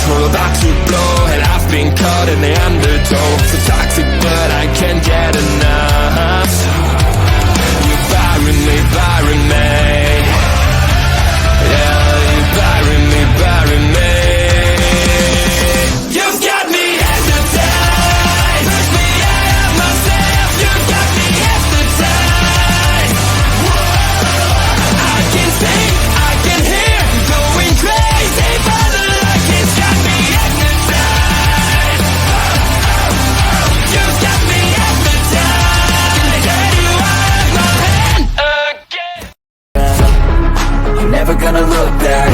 Well, about to blow, and I've been caught in the undertow. So toxic, but I can't get enough. You're burying me, burying me. Yeah, you're burying me, burying me. You've got me hypnotized. Push me out of myself. You've got me hypnotized. Whoa. I can see, I can hear, going crazy for the light. It's got me hypnotized. You've got me hypnotized. Can get you out of my hand again. You're never gonna look back,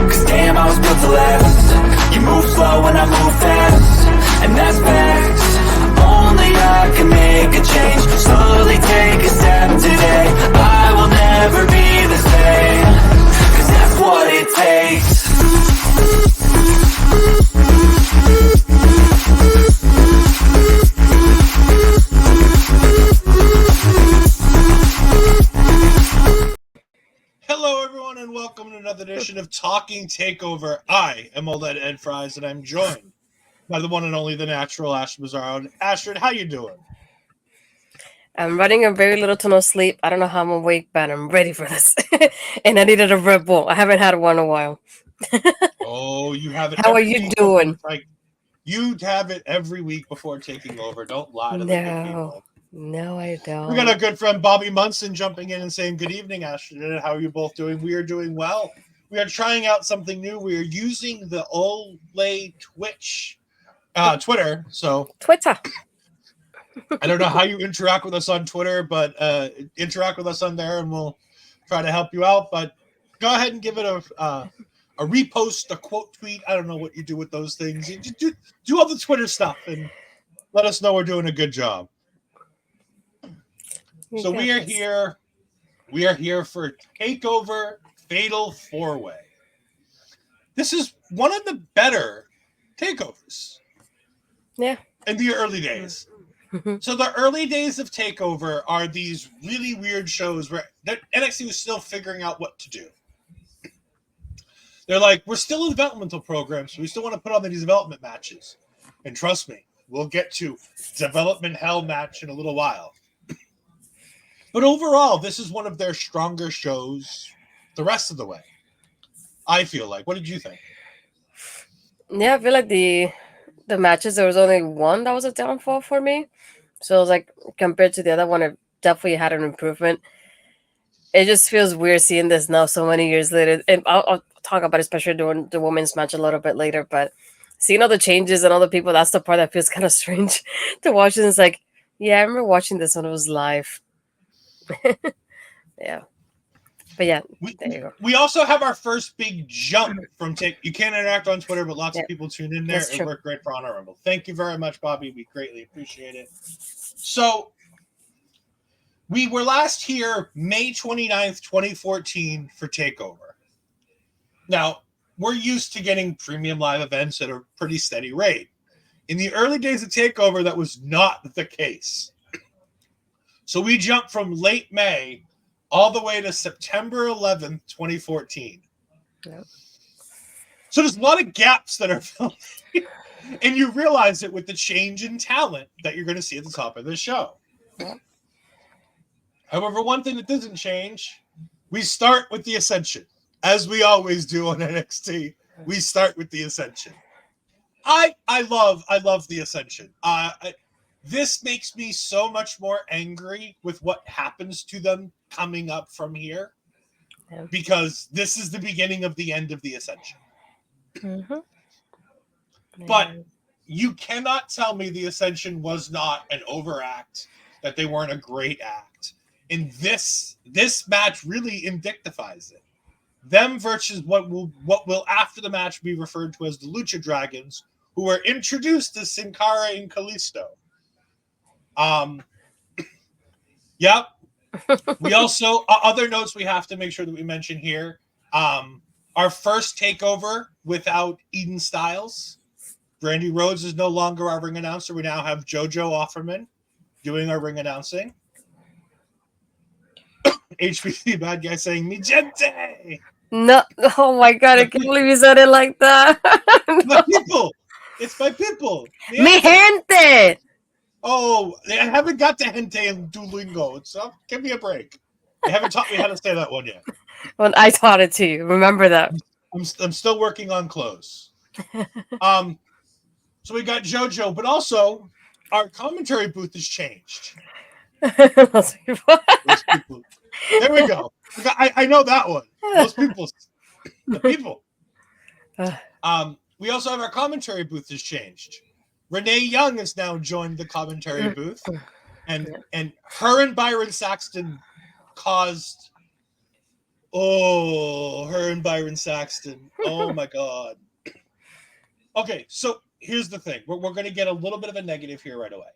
'cause damn, I was built to last. You move slow and I move fast, and that's facts. Only I can make a change. Slowly take a step today. I will never be the same, 'cause that's what it takes. Hello, everyone, and welcome to another edition of Talking Takeover. I am Old Ed Fries, and I'm joined by the one and only, the natural astridpizarro. Astrid, how you doing? I'm running a very little to no sleep. I don't know how I'm awake, but I'm ready for this. And I needed a Red Bull. I haven't had one in a while. Oh, you have it. How are every you week doing? Like, you have it every week before taking over. Don't lie to the good people. No, I don't. We got our good friend Bobby Munson jumping in and saying, good evening, Astrid. How are you both doing? We are doing well. We are trying out something new. We are using the Olay Twitter. So Twitter. I don't know how you interact with us on Twitter, but interact with us on there, and we'll try to help you out. But go ahead and give it a repost, a quote tweet. I don't know what you do with those things. You just do all the Twitter stuff and let us know we're doing a good job. So we are here. We are here for Takeover Fatal 4-Way. This is one of the better takeovers. Yeah. In the early days. So the early days of Takeover are these really weird shows where NXT was still figuring out what to do. They're like, we're still a developmental program, so we still want to put on these development matches. And trust me, we'll get to Development Hell match in a little while. But overall, this is one of their stronger shows the rest of the way. I feel like. What did you think? Yeah, I feel like the matches, there was only one that was a downfall for me. So it was like, compared to the other one, it definitely had an improvement. It just feels weird seeing this now so many years later. And I'll talk about it, especially during the women's match a little bit later. But seeing all the changes and all the people, that's the part that feels kind of strange to watch. And it's like, yeah, I remember watching this when it was live. Yeah. But yeah, there you go. We also have our first big jump from Take. You can't interact on Twitter, but lots of people tune in there. It worked great for Honor Rumble. Thank you very much, Bobby. We greatly appreciate it. So we were last here May 29th, 2014 for Takeover. Now, we're used to getting premium live events at a pretty steady rate. In the early days of Takeover, that was not the case. So we jumped from late May all the way to September 11th, 2014. Yep. So there's a lot of gaps that are filled in, and you realize it with the change in talent that you're going to see at the top of the show. Yep. However, one thing that doesn't change, we start with the Ascension. As we always do on NXT, we start with the Ascension. I love the Ascension. This makes me so much more angry with what happens to them coming up from here, because this is the beginning of the end of the Ascension. Mm-hmm. But you cannot tell me the Ascension was not an overact, that they weren't a great act. And this match really indictifies it. Them versus what will after the match be referred to as the Lucha Dragons, who were introduced as Cara and Kalisto. Yep. We also, other notes we have to make sure that we mention here. Our first takeover without Eden Styles. Brandy Rhodes is no longer our ring announcer. We now have JoJo Offerman doing our ring announcing. HBC bad guy saying, Mi gente. No, oh my god, I can't believe you said it like that. My people. It's my people. Mi gente. Oh, I haven't got to gente and Duolingo. So give me a break. They haven't taught me how to say that one yet. Well, I taught it to you. Remember that. I'm still working on clothes. So we got JoJo, but also our commentary booth has changed. Those people. Those people. There we go. I know that one. Those people. The people. We also have our commentary booth has changed. Renee Young has now joined the commentary booth, and her and Byron Saxton caused. Oh, her and Byron Saxton. Oh my God. Okay, so here's the thing. We're going to get a little bit of a negative here right away.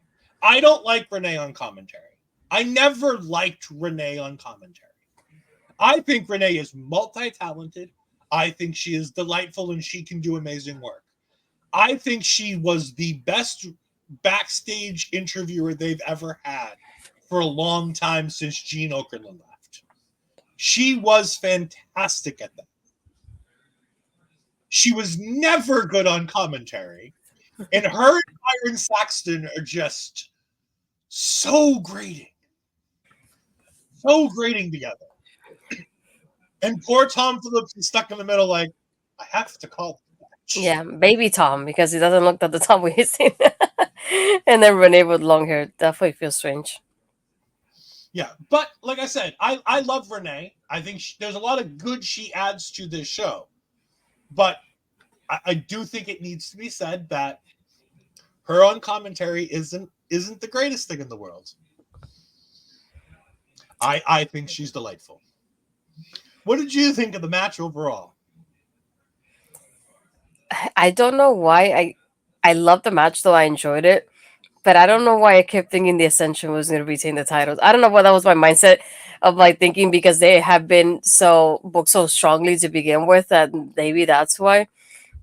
I don't like Renee on commentary. I never liked Renee on commentary. I think Renee is multi-talented. I think she is delightful and she can do amazing work. I think she was the best backstage interviewer they've ever had for a long time since Gene Okerlund left. She was fantastic at that. She was never good on commentary. And her and Byron Saxton are just so grating. So grating together. And poor Tom Phillips is stuck in the middle like, I have to call the match. Yeah, baby Tom, because he doesn't look at the Tom we've seen. And then Renee with long hair definitely feels strange. Yeah, but like I said, I love Renee. I think there's a lot of good she adds to this show. But I do think it needs to be said that her on commentary isn't the greatest thing in the world. I think she's delightful. What did you think of the match overall? I don't know why. I loved the match, though I enjoyed it. But I don't know why I kept thinking the Ascension was going to retain the titles. I don't know what that was my mindset of like thinking, because they have been so booked so strongly to begin with that maybe that's why.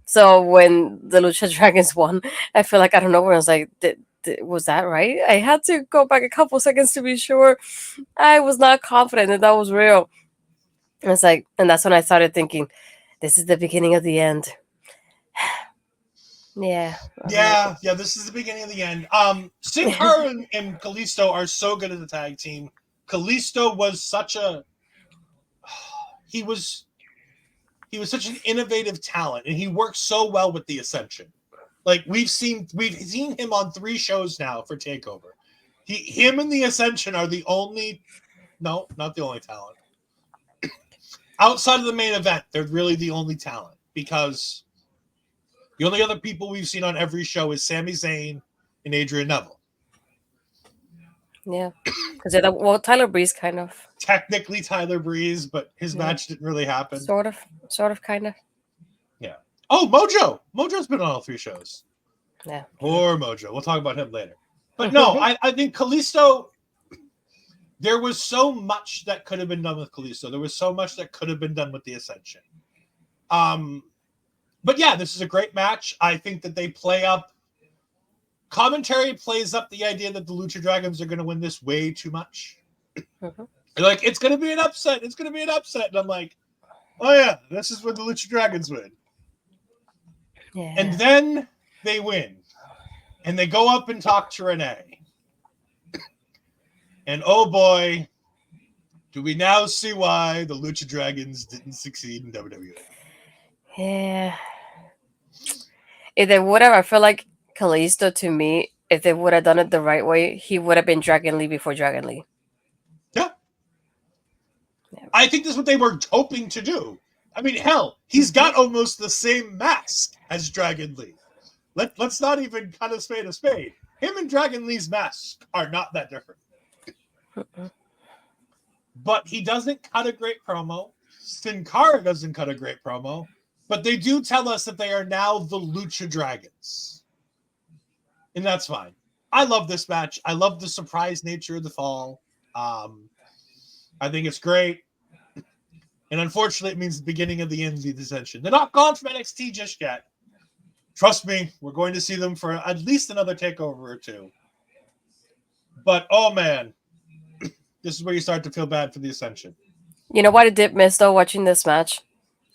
So when the Lucha Dragons won, I feel like I don't know where I was like, was that right? I had to go back a couple seconds to be sure. I was not confident that was real. And it's like, and that's when I started thinking, this is the beginning of the end. Yeah. This is the beginning of the end. Sin Cara and Kalisto are so good as a tag team. Kalisto was such a he was such an innovative talent, and he works so well with the Ascension. Like we've seen him on 3 shows now for Takeover. Him and the Ascension are the only not the only talent. Outside of the main event, they're really the only talent, because the only other people we've seen on every show is Sami Zayn and Adrian Neville. Yeah, because Tyler Breeze kind of. Technically Tyler Breeze, but his match didn't really happen. Sort of, kind of. Yeah. Oh, Mojo. Mojo's been on all 3 shows. Yeah. Poor Mojo. We'll talk about him later. But no, I think Kalisto, there was so much that could have been done with Kalisto. There was so much that could have been done with the Ascension. But yeah, this is a great match. I think that they play up. Commentary plays up the idea that the Lucha Dragons are going to win this way too much. Mm-hmm. They're like, it's going to be an upset. It's going to be an upset. And I'm like, oh yeah, this is when the Lucha Dragons win. Yeah. And then they win. And they go up and talk to Renee. And oh boy, do we now see why the Lucha Dragons didn't succeed in WWE. Yeah. If they would have, I feel like Kalisto, to me, if they would have done it the right way, he would have been Dragon Lee before Dragon Lee. Yeah. I think that's what they were hoping to do. I mean, hell, he's got almost the same mask as Dragon Lee. Let's not even cut a spade a spade. Him and Dragon Lee's masks are not that different. But he doesn't cut a great promo. Sin Cara doesn't cut a great promo. But they do tell us that they are now the Lucha Dragons. And that's fine. I love this match. I love the surprise nature of the fall. I think it's great. And unfortunately, it means the beginning of the end of the Ascension. They're not gone from NXT just yet. Trust me, we're going to see them for at least another takeover or 2. But, oh man, this is where you start to feel bad for the Ascension. You know what I did miss, though, watching this match?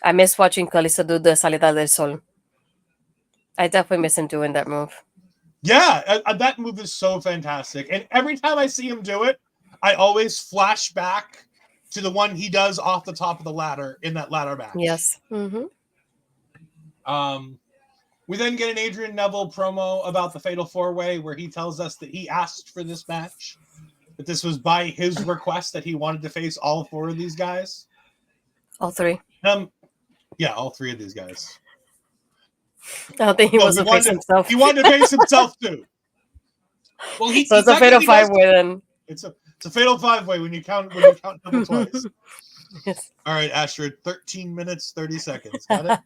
I miss watching Kalisto do the Salida del Sol. I definitely miss him doing that move. Yeah, that move is so fantastic. And every time I see him do it, I always flash back to the one he does off the top of the ladder in that ladder match. Yes. Mm-hmm. We then get an Adrian Neville promo about the Fatal 4-Way where he tells us that he asked for this match, that this was by his request that he wanted to face all 4 of these guys. All 3. Yeah, all 3 of these guys. I don't think he was to face himself. He wanted to face himself too. Well, so it's a Fatal 5-Way then. It's a Fatal 5-Way when you count Neville twice. Yes. All right, Astrid, 13 minutes, 30 seconds. Got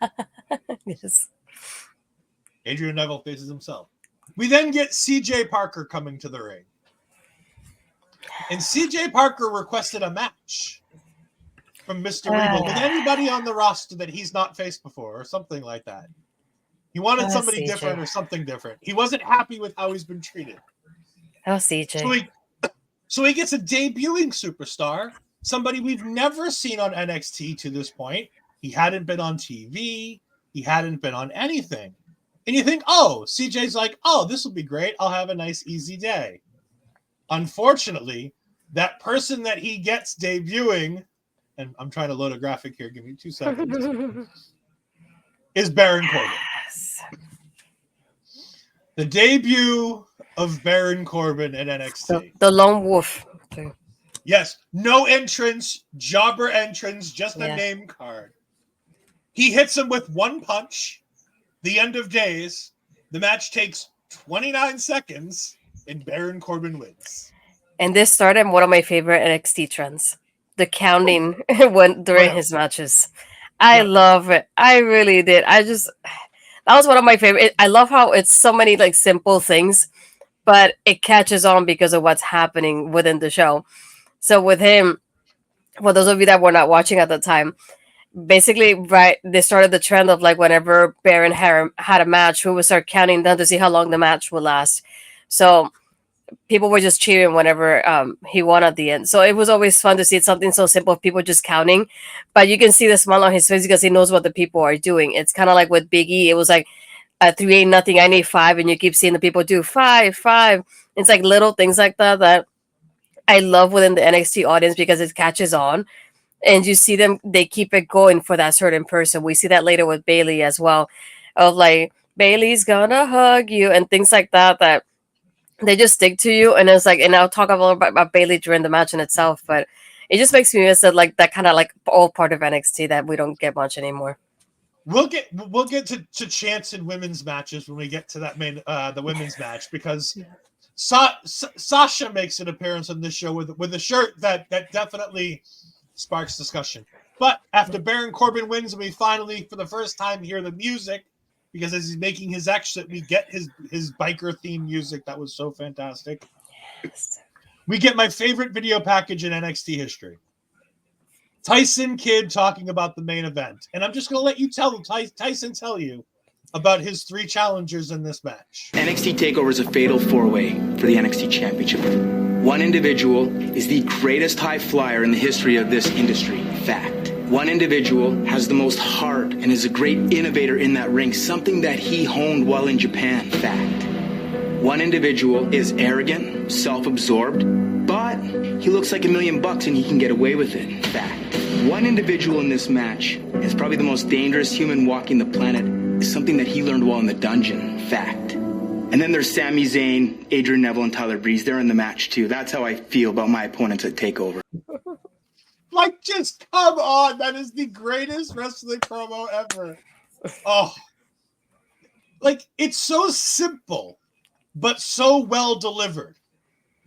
it? Yes. Adrian Neville faces himself. We then get CJ Parker coming to the ring. And CJ Parker requested a match from Mr. Evil with anybody on the roster that he's not faced before or something like that. He wanted somebody different or something different. He wasn't happy with how he's been treated. Oh, CJ. So he gets a debuting superstar, somebody we've never seen on NXT to this point. He hadn't been on TV. He hadn't been on anything. And you think, oh, CJ's like, oh, this will be great. I'll have a nice, easy day. Unfortunately, that person that he gets debuting, and I'm trying to load a graphic here. Give me 2 seconds. Is Baron Corbin. Yes. The debut of Baron Corbin at NXT. The Lone Wolf. Okay. Yes. No entrance, jobber entrance, just a name card. He hits him with one punch. The end of days. The match takes 29 seconds, and Baron Corbin wins. And this started one of my favorite NXT trends. The counting during his matches. I love it. I really did. That was one of my favorite. I love how it's so many like simple things, but it catches on because of what's happening within the show. So with him, for those of you that were not watching at the time, basically, right, they started the trend of like whenever Baron had a match, we would start counting down to see how long the match would last. So people were just cheering whenever he won at the end. So it was always fun to see something so simple, people just counting. But you can see the smile on his face because he knows what the people are doing. It's kind of like with Big E. It was like 3 ain't nothing, I need 5. And you keep seeing the people do 5, 5. It's like little things like that I love within the NXT audience because it catches on. And you see them, they keep it going for that certain person. We see that later with Bayley as well, of like, Bayley's gonna hug you and things like that they just stick to you. And it's like, and I'll talk a little bit about Bayley during the match in itself, but it just makes me miss that, like, that kind of like all part of NXT that we don't get much anymore. We'll get to chance in women's matches when we get to that the women's match, because Sasha makes an appearance on this show with a shirt that definitely sparks discussion. But after Baron Corbin wins and we finally, for the first time, hear the music, because as he's making his exit, we get his biker theme music that was so fantastic. Yes. We get my favorite video package in NXT history. Tyson Kidd talking about the main event. And I'm just going to let you Tyson tell you about his 3 challengers in this match. NXT Takeover is a fatal 4-way for the NXT Championship. One individual is the greatest high flyer in the history of this industry. Fact. One individual has the most heart and is a great innovator in that ring, something that he honed while in Japan. Fact. One individual is arrogant, self-absorbed, but he looks like $1 million and he can get away with it. Fact. One individual in this match is probably the most dangerous human walking the planet, is something that he learned while in the dungeon. Fact. And then there's Sami Zayn, Adrian Neville, and Tyler Breeze. They're in the match too. That's how I feel about my opponents at TakeOver. Like, just come on. That is the greatest wrestling promo ever. Oh. Like, it's so simple, but so well delivered.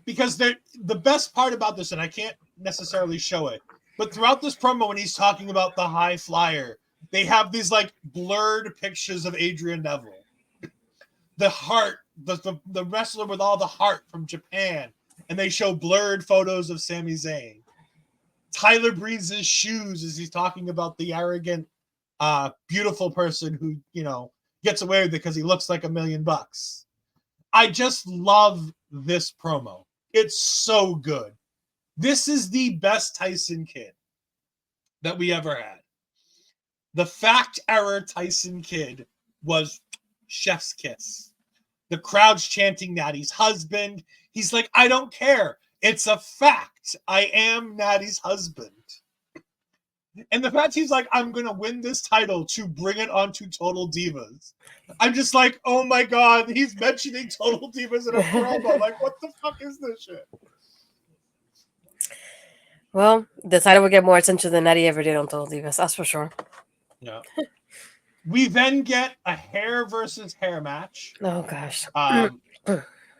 Because the best part about this, and I can't necessarily show it, but throughout this promo when he's talking about the high flyer, they have these, like, blurred pictures of Adrian Neville. The heart, the wrestler with all the heart from Japan. And they show blurred photos of Sami Zayn. Tyler Breeze's shoes as he's talking about the arrogant, beautiful person who, gets away with it because he looks like $1 million. I just love this promo. It's so good. This is the best Tyson Kidd that we ever had. The fact error Tyson Kidd was chef's kiss. The crowd's chanting Natty's husband. He's like, I don't care. It's a fact. I am Natty's husband. And the fact he's like, I'm going to win this title to bring it onto Total Divas. I'm just like, oh my God, he's mentioning Total Divas in a promo. Like, what the fuck is this shit? Well, the title will get more attention than Natty ever did on Total Divas. That's for sure. Yeah. We then get a hair versus hair match. Oh, gosh.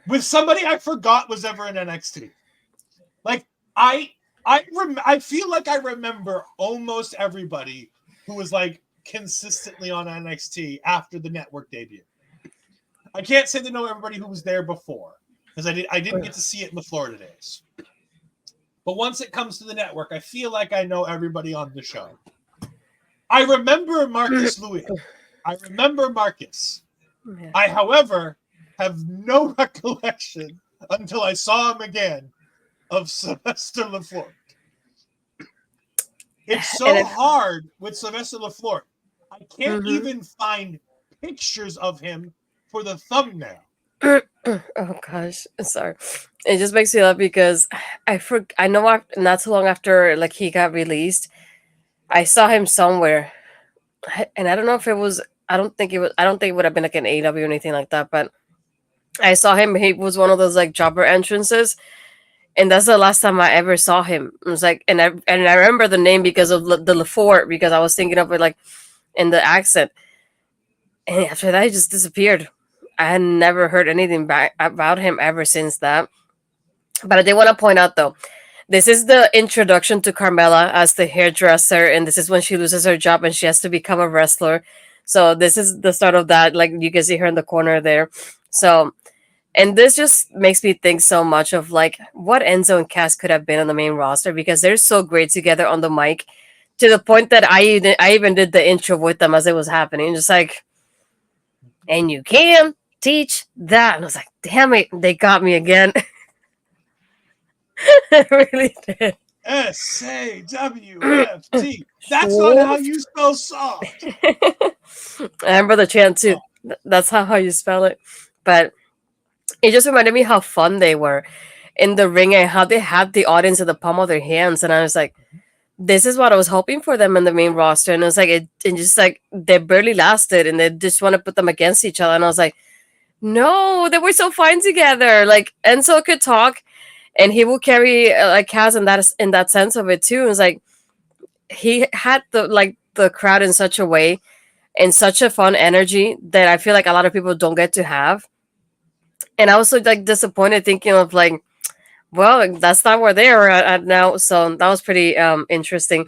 With somebody I forgot was ever in NXT. Like, I feel like I remember almost everybody who was like consistently on NXT after the network debut. I can't say to know everybody who was there before because I didn't get to see it in the Florida days. But once it comes to the network, I feel like I know everybody on the show. I remember Marcus Louis. I remember Marcus. Yeah. I, however, have no recollection until I saw him again of Sylvester Lefort. It's so hard with Sylvester Lefort. I can't even find pictures of him for the thumbnail. Oh gosh, sorry. It just makes me laugh because I know not too long after like he got released, I saw him somewhere, and I don't know if it was. I don't think it would have been like an AEW or anything like that. But I saw him. He was one of those like jobber entrances. And that's the last time I ever saw him. It was like, and I remember the name because of the Lefort, because I was thinking of it like in the accent. And after that, he just disappeared. I had never heard anything back about him ever since that. But I did want to point out though, this is the introduction to Carmella as the hairdresser, and this is when she loses her job and she has to become a wrestler. So this is the start of that. Like you can see her in the corner there. So. And this just makes me think so much of like what Enzo and Cass could have been on the main roster because they're so great together on the mic to the point that I even did the intro with them as it was happening. Just like, and you can teach that. And I was like, damn it, they got me again. It really did. SAWFT. That's not how you spell soft. I remember the chant too. That's how you spell it. But it just reminded me how fun they were in the ring and how they had the audience in the palm of their hands. And I was like, this is what I was hoping for them in the main roster. And it was like, it just like, they barely lasted and they just want to put them against each other. And I was like, no, they were so fine together. Like Enzo could talk and he will carry like Cass in that sense of it too. It was like, he had the crowd in such a way and such a fun energy that I feel like a lot of people don't get to have. And I was so like disappointed thinking of like, well, that's not where they are at now. So that was pretty interesting.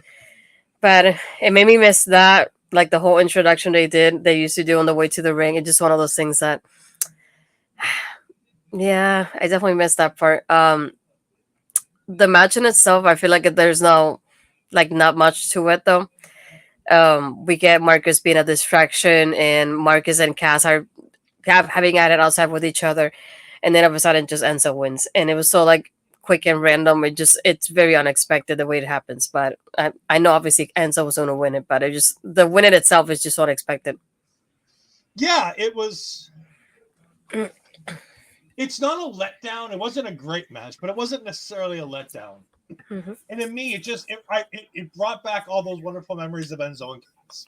But it made me miss that, like the whole introduction they used to do on the way to the ring. It's just one of those things that, yeah, I definitely missed that part. The match in itself, I feel like there's not much to it though. We get Marcus being a distraction and Marcus and Cass are having at it outside with each other, and then all of a sudden just Enzo wins, and it was so like quick and random. It's very unexpected the way it happens, but I know obviously Enzo was going to win it, but the win in itself is just unexpected. Yeah, it was. It's not a letdown. It wasn't a great match, but it wasn't necessarily a letdown. Mm-hmm. And to me, it brought back all those wonderful memories of Enzo and Cass.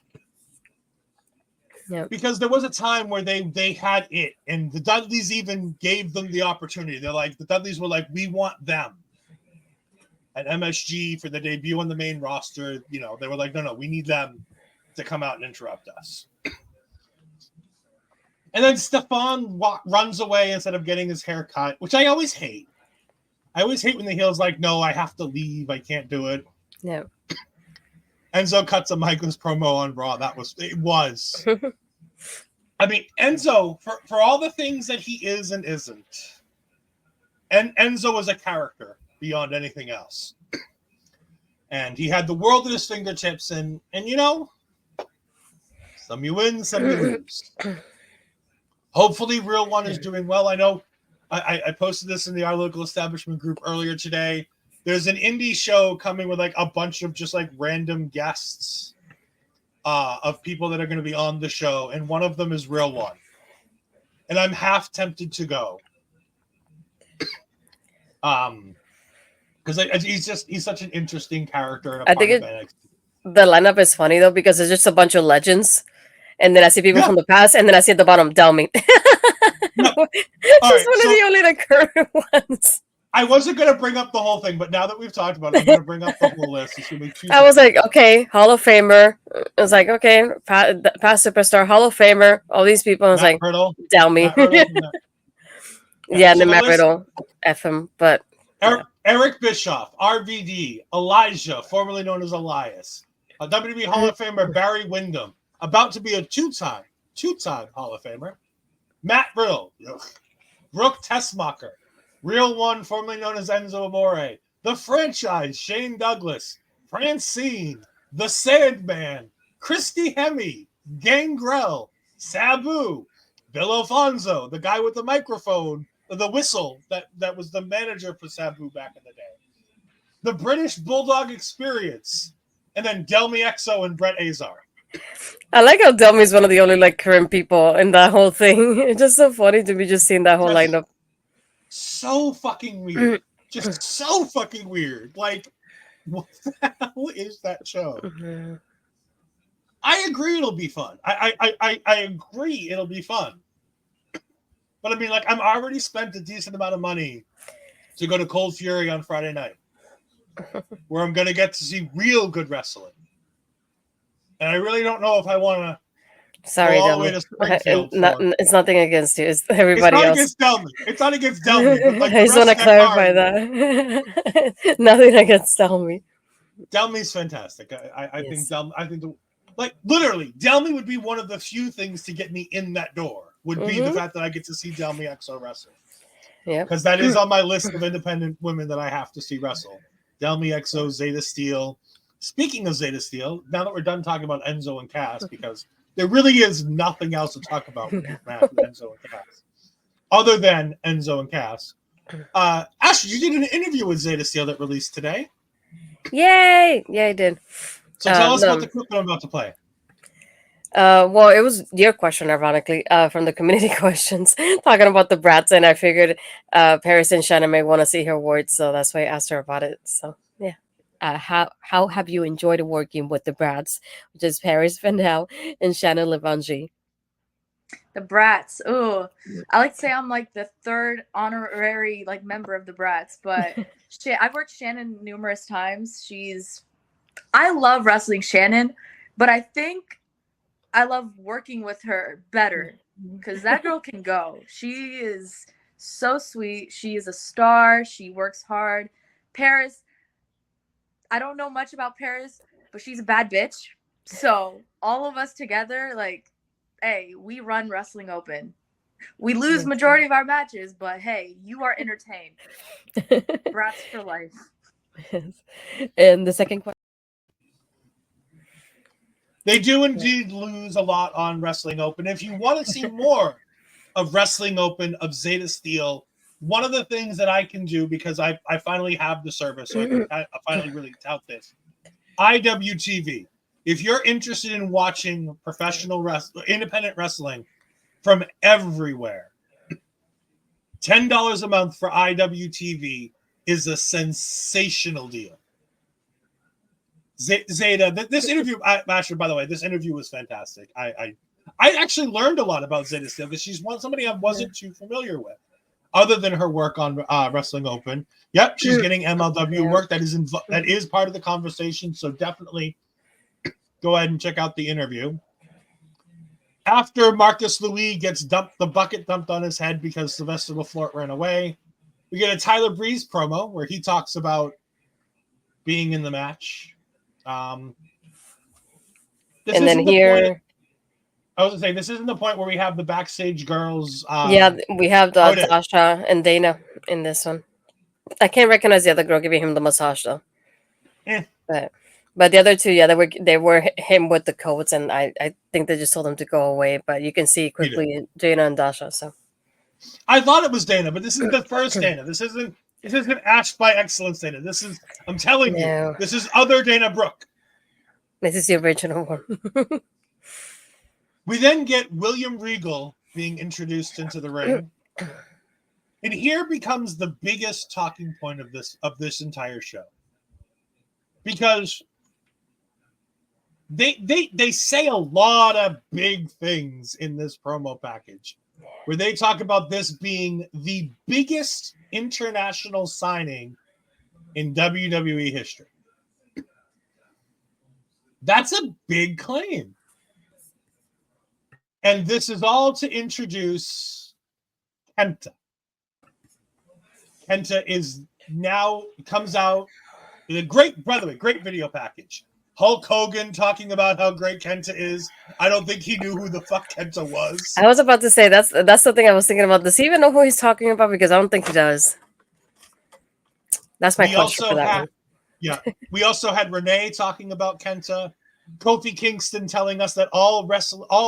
Yeah. Because there was a time where they had it, and the Dudleys even gave them the opportunity. They're like, the Dudleys were like, we want them at MSG for the debut on the main roster. You know, they were like, no, we need them to come out and interrupt us. And then Stefan runs away instead of getting his hair cut, which I always hate. I always hate when the heel's like, no, I have to leave. I can't do it. Yeah. Enzo cuts a Michaels promo on Raw. It was. I mean, Enzo, for all the things that he is and isn't, and Enzo is a character beyond anything else. And he had the world at his fingertips, and you know, some you win, some you lose. Hopefully, Real One is doing well. I know I posted this in Our Local Establishment group earlier today. There's an indie show coming with like a bunch of just like random guests of people that are going to be on the show, and one of them is Real One, and I'm half tempted to go. Because he's such an interesting character. And I think the lineup is funny though because it's just a bunch of legends, and then I see people from the past, and then I see at the bottom Delmy. No. She's one of the only like, current ones. I wasn't going to bring up the whole thing, but now that we've talked about it, I'm going to bring up the whole list. I was like, okay, Hall of Famer. I was like, okay, past superstar, Hall of Famer. All these people. I was Matt like, Riddle, Delmy. Yeah, and then Matt Riddle, F him, but. Eric Bischoff, RVD, Elijah, formerly known as Elias, a WWE Hall of Famer Barry Windham, about to be a two-time Hall of Famer, Matt Riddle, Brooke Tessmacher, Real One, formerly known as Enzo Amore, The Franchise, Shane Douglas, Francine, The Sandman, Christy Hemme, Gangrel, Sabu, Bill Alfonso, the guy with the microphone, the whistle that was the manager for Sabu back in the day. The British Bulldog Experience. And then Delmy Exo and Brett Azar. I like how Delmy's one of the only like current people in that whole thing. It's just so funny to be just seeing that whole lineup. So fucking weird. Just so fucking weird. Like, what the hell is that show? Mm-hmm. I agree it'll be fun. I agree it'll be fun. But I mean, like, I'm already spent a decent amount of money to go to Cold Fury on Friday night, where I'm going to get to see real good wrestling. And I really don't know if I want to. Sorry, go all the way to Springfield. It's nothing against you. It's everybody else. It's not against Delmy. But like I just want to clarify that. Nothing against Delmy. Delmy's fantastic. I think Delmy. I think literally, Delmy would be one of the few things to get me in that door. Would be the fact that I get to see Delmy Exo wrestle. Yeah. Because that is on my list of independent women that I have to see wrestle. Delmy Exo, Zeta Steel. Speaking of Zeta Steel, now that we're done talking about Enzo and Cass, because there really is nothing else to talk about with Enzo and Cass. Other than Enzo and Cass. Ashley, you did an interview with Zeta Steel that released today. Yay! Yeah, I did. So tell us about the clip that I'm about to play. Well, it was your question, ironically, from the community questions, talking about the brats, and I figured Paris and Shannon may want to see her words, so that's why I asked her about it. So yeah, how have you enjoyed working with the brats, which is Paris Vendel and Shannon Levangie? The brats. Oh, I like to say I'm like the third honorary like member of the brats, but I've worked Shannon numerous times. I love wrestling Shannon, but I think I love working with her better because that girl can go. She is so sweet. She is a star. She works hard. Paris, I don't know much about Paris, but she's a bad bitch. So all of us together, like, hey, we run Wrestling Open. We lose majority of our matches, but hey, you are entertained. Brats for life. And the second question. They do indeed lose a lot on Wrestling Open. If you want to see more of Wrestling Open, of Zeta Steel, one of the things that I can do, because I finally have the service, so I finally really tout this. IWTV. If you're interested in watching professional independent wrestling from everywhere, $10 a month for IWTV is a sensational deal. Zeta, this interview, Asher, by the way, this interview was fantastic. I actually learned a lot about Zeta Steel because she's somebody I wasn't too familiar with, other than her work on Wrestling Open. Yep, she's getting MLW work that is part of the conversation. So definitely go ahead and check out the interview. After Marcus Louis gets the bucket dumped on his head because Sylvester Lefort ran away, we get a Tyler Breeze promo where he talks about being in the match. And then here, I was gonna say, this isn't the point where we have the backstage girls. Yeah, we have the Dasha and Dana in this one. I can't recognize the other girl giving him the massage though. But the other two, yeah, they were him with the coats, and I think they just told him to go away. But you can see quickly Dana and Dasha. So I thought it was Dana, but this is the first Dana. This isn't Ash by Excellence Dana. I'm telling you, this is other Dana Brooke. This is the original one. We then get William Regal being introduced into the ring. And here becomes the biggest talking point of this entire show. Because they say a lot of big things in this promo package, where they talk about this being the biggest international signing in WWE history. That's a big claim. And this is all to introduce Kenta. Kenta comes out with a great video package. Hulk Hogan talking about how great Kenta is. I don't think he knew who the fuck Kenta was. I was about to say that's the thing I was thinking about. Does he even know who he's talking about? Because I don't think he does. That's my question for that one. Yeah. We also had Renee talking about Kenta. Kofi Kingston telling us that all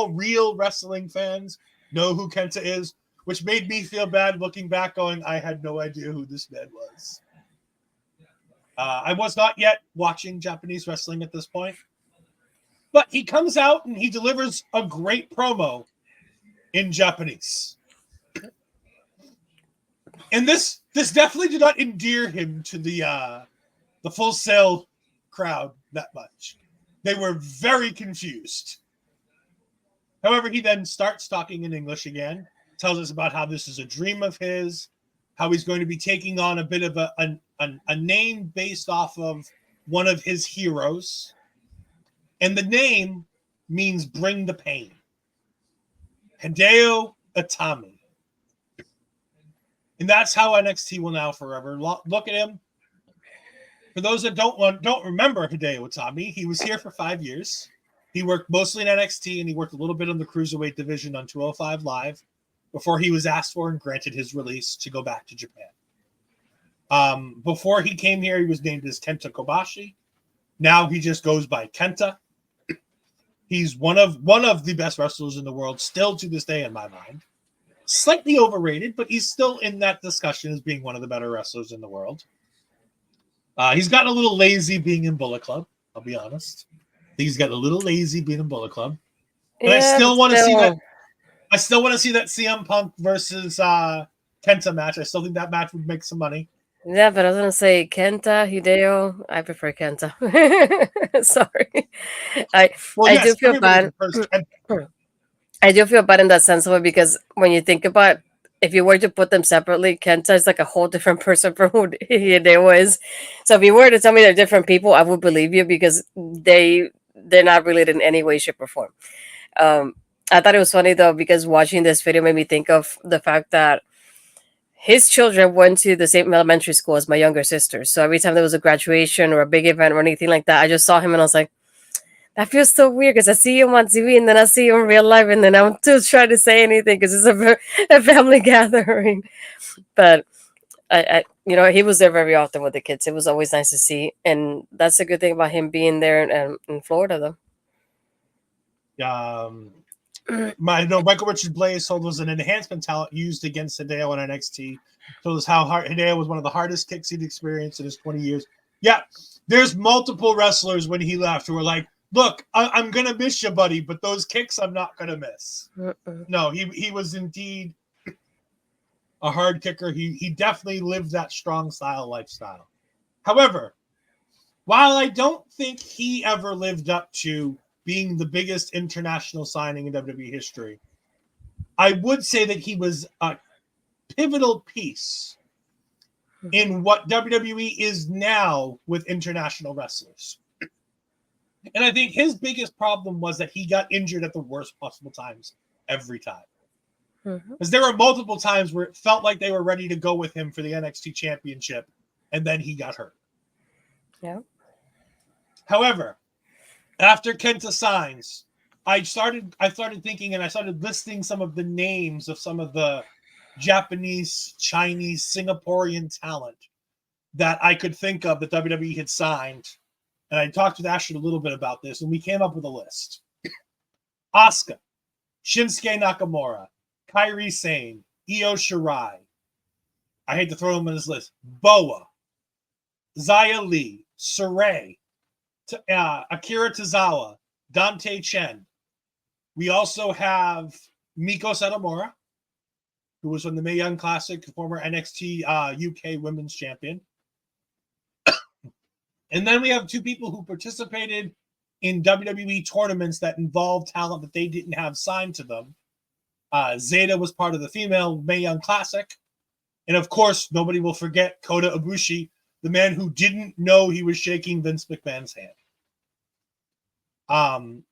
real wrestling fans know who Kenta is, which made me feel bad looking back going, I had no idea who this man was. I was not yet watching Japanese wrestling at this point. But he comes out and he delivers a great promo in Japanese. And this definitely did not endear him to the Full Sail crowd that much. They were very confused. However, he then starts talking in English again, tells us about how this is a dream of his, how he's going to be taking on a bit of a name based off of one of his heroes. And the name means bring the pain. Hideo Itami. And that's how NXT will now forever look at him. For those that don't remember Hideo Itami, he was here for 5 years. He worked mostly in NXT, and he worked a little bit in the Cruiserweight division on 205 Live before he was asked for and granted his release to go back to Japan. Before he came here, he was named as Kenta Kobashi. Now he just goes by Kenta. He's one of the best wrestlers in the world, still to this day in my mind. Slightly overrated, but he's still in that discussion as being one of the better wrestlers in the world. He's gotten a little lazy being in Bullet Club, I'll be honest. He's gotten a little lazy being in Bullet Club. But yeah, I still want to see that. I still want to see that CM Punk versus Kenta match. I still think that match would make some money. Yeah, but I was gonna say Kenta, Hideo. I prefer Kenta. Sorry, I do feel bad. I do feel bad in that sense of it, because when you think about, if you were to put them separately, Kenta is like a whole different person from who Hideo is. So if you were to tell me they're different people, I would believe you, because they're not related in any way, shape, or form. I thought it was funny though, because watching this video made me think of the fact that his children went to the same elementary school as my younger sister. So every time there was a graduation or a big event or anything like that, I just saw him and I was like, that feels so weird, because I see him on TV and then I see him in real life and then I'm still trying to say anything because it's a family gathering. But I he was there very often with the kids. It was always nice to see. And that's a good thing about him being there in Florida, though. Michael Richard Blaze told us an enhancement talent used against Hideo in NXT. Told us how Hideo was one of the hardest kicks he'd experienced in his 20 years. Yeah, there's multiple wrestlers when he left who were like, look, I'm going to miss you, buddy, but those kicks I'm not going to miss. No, he was indeed a hard kicker. He definitely lived that strong style lifestyle. However, while I don't think he ever lived up to being the biggest international signing in WWE history, I would say that he was a pivotal piece in what WWE is now with international wrestlers. And I think his biggest problem was that he got injured at the worst possible times every time. Because there were multiple times where it felt like they were ready to go with him for the NXT championship, and then he got hurt. Yeah. However, after Kenta signs, I started thinking, and I started listing some of the names of some of the Japanese, Chinese, Singaporean talent that I could think of that WWE had signed. And I talked with Ashley a little bit about this, and we came up with a list. Asuka, Shinsuke Nakamura, Kairi Sane, Io Shirai. I hate to throw them on this list. Boa, Xia Li, Saray, Akira Tozawa, Dante Chen. We also have Miko Satomura, who was from the Mae Young Classic, former NXT UK Women's Champion. And then we have two people who participated in WWE tournaments that involved talent that they didn't have signed to them. Zeta was part of the female Mae Young Classic. And of course, nobody will forget Kota Ibushi, the man who didn't know he was shaking Vince McMahon's hand.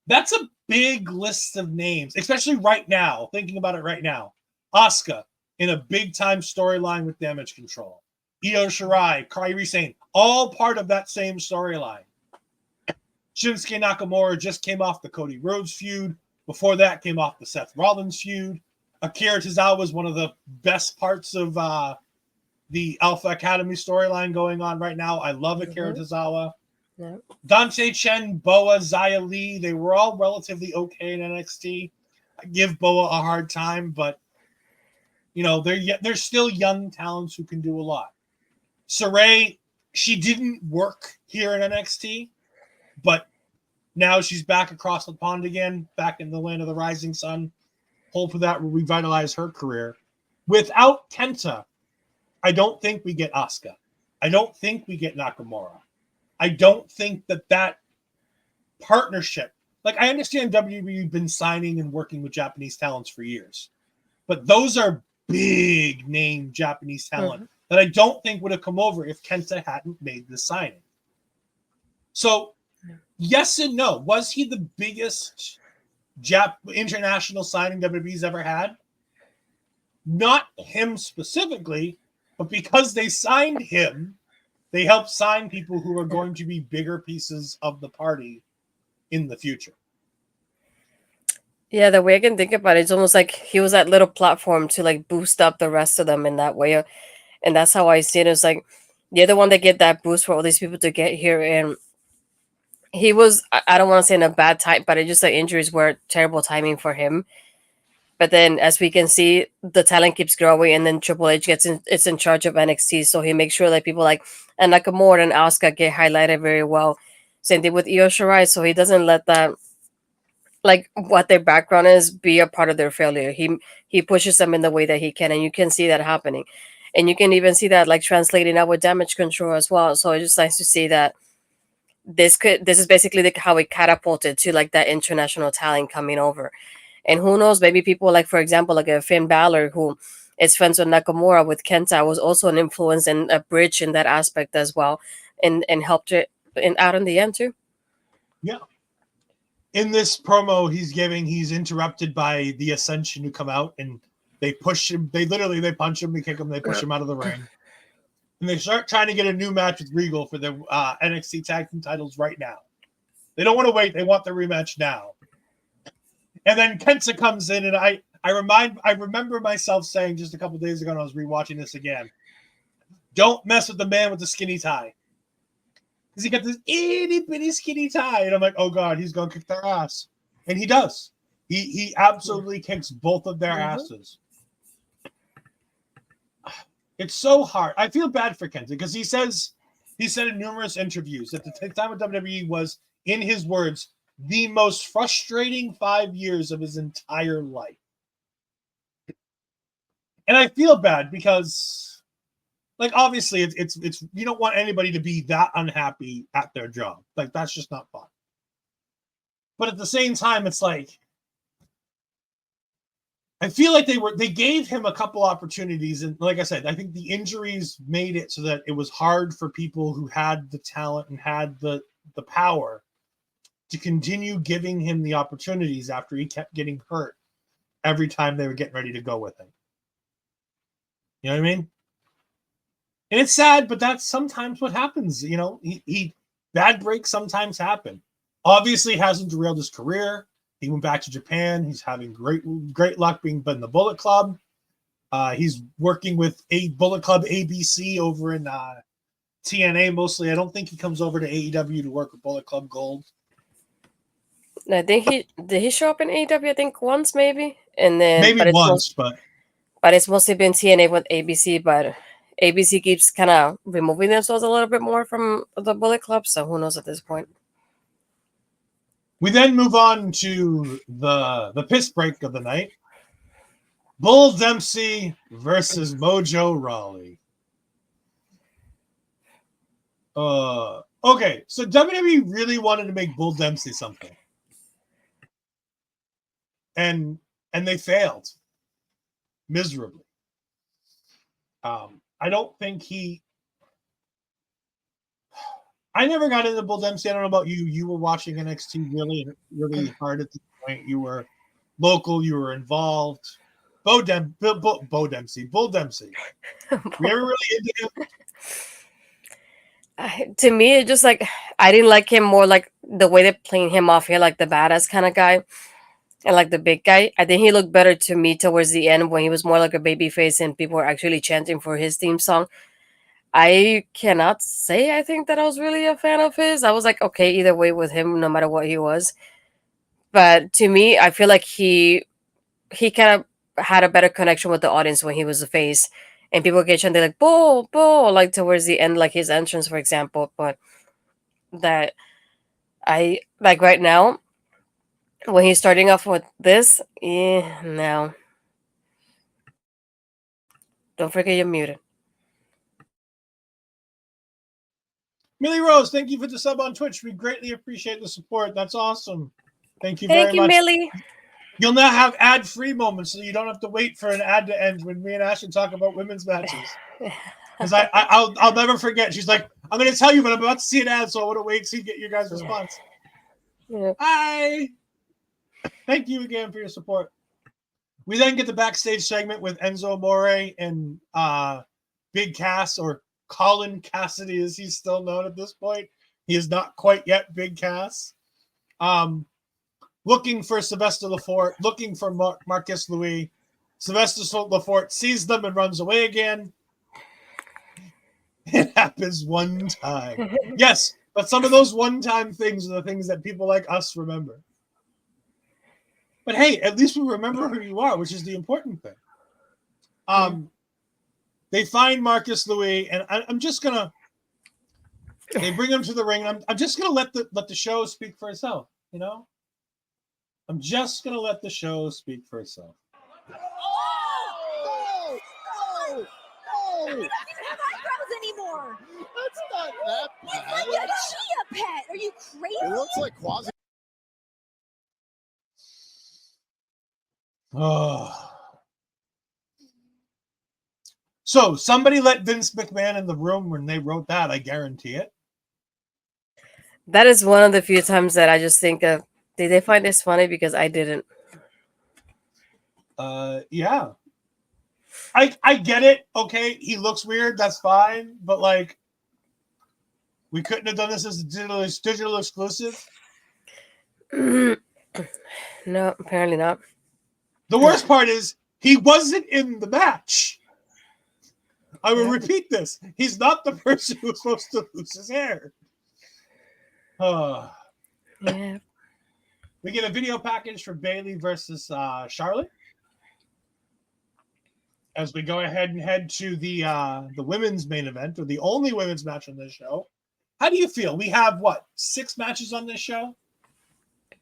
That's a big list of names, especially right now, thinking about it right now. Asuka in a big-time storyline with Damage Control. Io Shirai, Kairi Sane, all part of that same storyline. Shinsuke Nakamura just came off the Cody Rhodes feud. Before that, came off the Seth Rollins feud. Akira Tozawa was one of the best parts of the Alpha Academy storyline going on right now. I love Akira Tozawa. Yeah. Dante Chen, Boa, Xia Li, they were all relatively okay in NXT. I give Boa a hard time, but you know, they're still young talents who can do a lot. Saray, she didn't work here in NXT, but now she's back across the pond again, back in the land of the rising sun. Hope that will revitalize her career. Without Kenta, I don't think we get Asuka. I don't think we get Nakamura. I don't think that partnership, like I understand WWE been signing and working with Japanese talents for years, but those are big name Japanese talent that I don't think would have come over if Kenta hadn't made the signing. So yes and no. Was he the biggest international signing WWE's ever had? Not him specifically, but because they signed him, they helped sign people who are going to be bigger pieces of the party in the future. Yeah, the way I can think about it, it's almost like he was that little platform to like boost up the rest of them in that way. And that's how I see it. It's like you're the one that get that boost for all these people to get here. And he was, I don't want to say in a bad time, but it just like injuries were terrible timing for him. But then, as we can see, the talent keeps growing, and then Triple H it's in charge of NXT, so he makes sure that people like Nakamura and Asuka get highlighted very well. Same thing with Io Shirai, so he doesn't let that, like what their background is, be a part of their failure. He pushes them in the way that he can, and you can see that happening, and you can even see that like translating out with Damage Control as well. So it's just nice to see that this is basically like how it catapulted to like that international talent coming over. And who knows, maybe people like, for example, like a Finn Balor, who is friends with Nakamura, with Kenta, was also an influence and a bridge in that aspect as well, and helped it out in the end too. Yeah. In this promo he's giving, he's interrupted by the Ascension who come out and they push him. They punch him, they kick him, they push him out of the ring. And they start trying to get a new match with Regal for the NXT Tag Team titles right now. They don't want to wait. They want the rematch now. And then Kenta comes in, and I remember myself saying just a couple days ago when I was rewatching this again, don't mess with the man with the skinny tie. Because he got this itty bitty skinny tie. And I'm like, oh God, he's gonna kick their ass. And he does. He absolutely kicks both of their asses. It's so hard. I feel bad for Kenta because he said in numerous interviews that the time of WWE was, in his words, the most frustrating 5 years of his entire life. And I feel bad because, like, obviously it's you don't want anybody to be that unhappy at their job. Like, that's just not fun. But at the same time, it's like, I feel like they gave him a couple opportunities, and like I said, I think the injuries made it so that it was hard for people who had the talent and had the power to continue giving him the opportunities after he kept getting hurt every time they were getting ready to go with him. You know what I mean? And it's sad, but that's sometimes what happens. You know, he bad breaks sometimes happen. Obviously hasn't derailed his career. He went back to Japan. He's having great luck being in the Bullet Club. He's working with a Bullet Club ABC over in TNA mostly. I don't think he comes over to AEW to work with Bullet Club Gold. I think did he show up in AEW? I think once maybe, and then maybe once, but it's mostly been TNA with ABC. But ABC keeps kind of removing themselves a little bit more from the Bullet Club, so who knows at this point. We then move on to the piss break of the night. Bull Dempsey versus Mojo Rawley. Okay, so WWE really wanted to make Bull Dempsey something. And they failed miserably. I don't think I never got into Bull Dempsey. I don't know about you. You were watching NXT really, really hard at this point. You were local. You were involved. Bull Dempsey. Were you ever really into him? To me, it just like I didn't like him more like the way they're playing him off here, like the badass kind of guy, and like the big guy. I think he looked better to me towards the end when he was more like a baby face and people were actually chanting for his theme song. I cannot say I think that I was really a fan of his. I was like, okay, either way with him, no matter what he was. But to me, I feel like he kind of had a better connection with the audience when he was a face. And people get chanting like, bull, bull, like towards the end, like his entrance, for example. But that I like right now, when he's starting off with this, no. Don't forget you're muted. Millie Rose, thank you for the sub on Twitch. We greatly appreciate the support. That's awesome. Thank you very much. Thank you, Millie. You'll now have ad-free moments, so you don't have to wait for an ad to end when me and Ashley talk about women's matches. Because I'll never forget. She's like, I'm going to tell you, but I'm about to see an ad, so I want to wait to get your guys' response. Yeah. Hi. Thank you again for your support. We then get the backstage segment with Enzo Amore and Big Cass, or Colin Cassidy, as he's still known at this point. He is not quite yet Big Cass. Looking for Sylvester Lefort, looking for Marcus Louis. Sylvester Lefort sees them and runs away again. It happens one time. Yes, but some of those one-time things are the things that people like us remember. But hey, at least we remember who you are, which is the important thing. They find Marcus Louis, and I'm just gonna. They bring him to the ring. And I'm just gonna let the show speak for itself. You know, I'm just gonna let the show speak for itself. Oh! No! No! He doesn't have eyebrows anymore. That's not that bad. He's like a chia pet. Are you crazy? It looks like quasi. Oh. So somebody let Vince McMahon in the room when they wrote that. I guarantee it. That is one of the few times that I just think of, did they find this funny? Because I didn't. Yeah. I get it. Okay, he looks weird. That's fine. But like, we couldn't have done this as a digital exclusive. No, apparently not. The worst part is he wasn't in the match. I will repeat this. He's not the person who's supposed to lose his hair. Yeah. We get a video package for Bayley versus Charlotte. As we go ahead and head to the women's main event, or the only women's match on this show. How do you feel? We have, 6 matches on this show?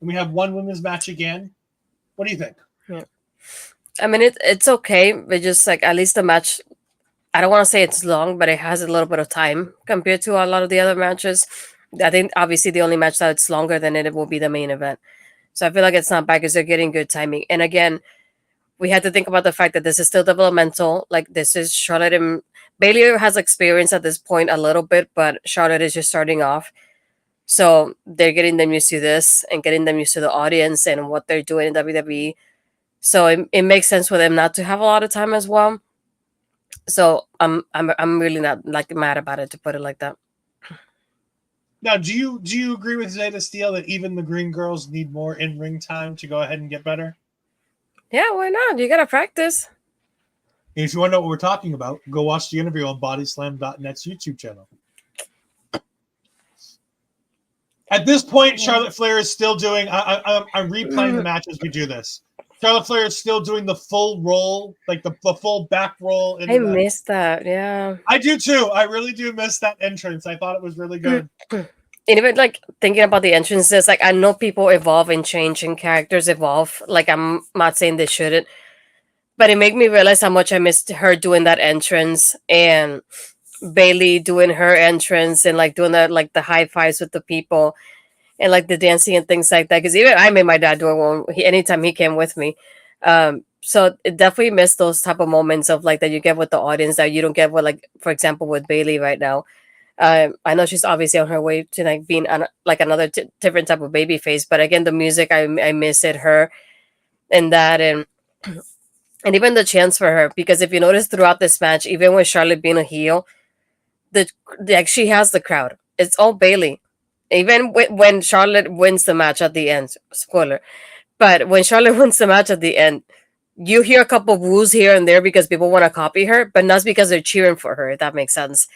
And we have one women's match again. What do you think? Yeah. I mean, it's okay. But just like at least the match, I don't want to say it's long, but it has a little bit of time compared to a lot of the other matches. I think obviously the only match that's longer than it will be the main event. So I feel like it's not bad because they're getting good timing. And again, we had to think about the fact that this is still developmental. Like this is Charlotte and Bayley has experience at this point a little bit, but Charlotte is just starting off. So they're getting them used to this and getting them used to the audience and what they're doing in WWE. So it makes sense for them not to have a lot of time as well. So I'm really not like mad about it, to put it like that. Now, do you agree with Zeta Steele that even the Green Girls need more in-ring time to go ahead and get better? Yeah, why not? You gotta practice. And if you want to know what we're talking about, go watch the interview on bodyslam.net's YouTube channel. At this point, Charlotte Flair is still doing. I'm replaying the match as we do this. Charlotte Flair is still doing the full roll, like the full back roll. I missed that. Yeah. I do too. I really do miss that entrance. I thought it was really good. And even like thinking about the entrances, like I know people evolve and change and characters evolve. Like I'm not saying they shouldn't, but it made me realize how much I missed her doing that entrance and Bayley doing her entrance and like doing that, like the high fives with the people and like the dancing and things like that. Because even I made my dad do it anytime he came with me. So it definitely missed those type of moments of like that you get with the audience that you don't get with, like, for example, with Bayley right now. I know she's obviously on her way to like being like another different type of baby face, but again, the music I miss it, her and that, and even the chance for her, because if you notice throughout this match, even with Charlotte being a heel, like she has the crowd. It's all Bayley. Even when Charlotte wins the match at the end, spoiler, but when Charlotte wins the match at the end, you hear a couple of woos here and there because people want to copy her, but not because they're cheering for her, if that makes sense.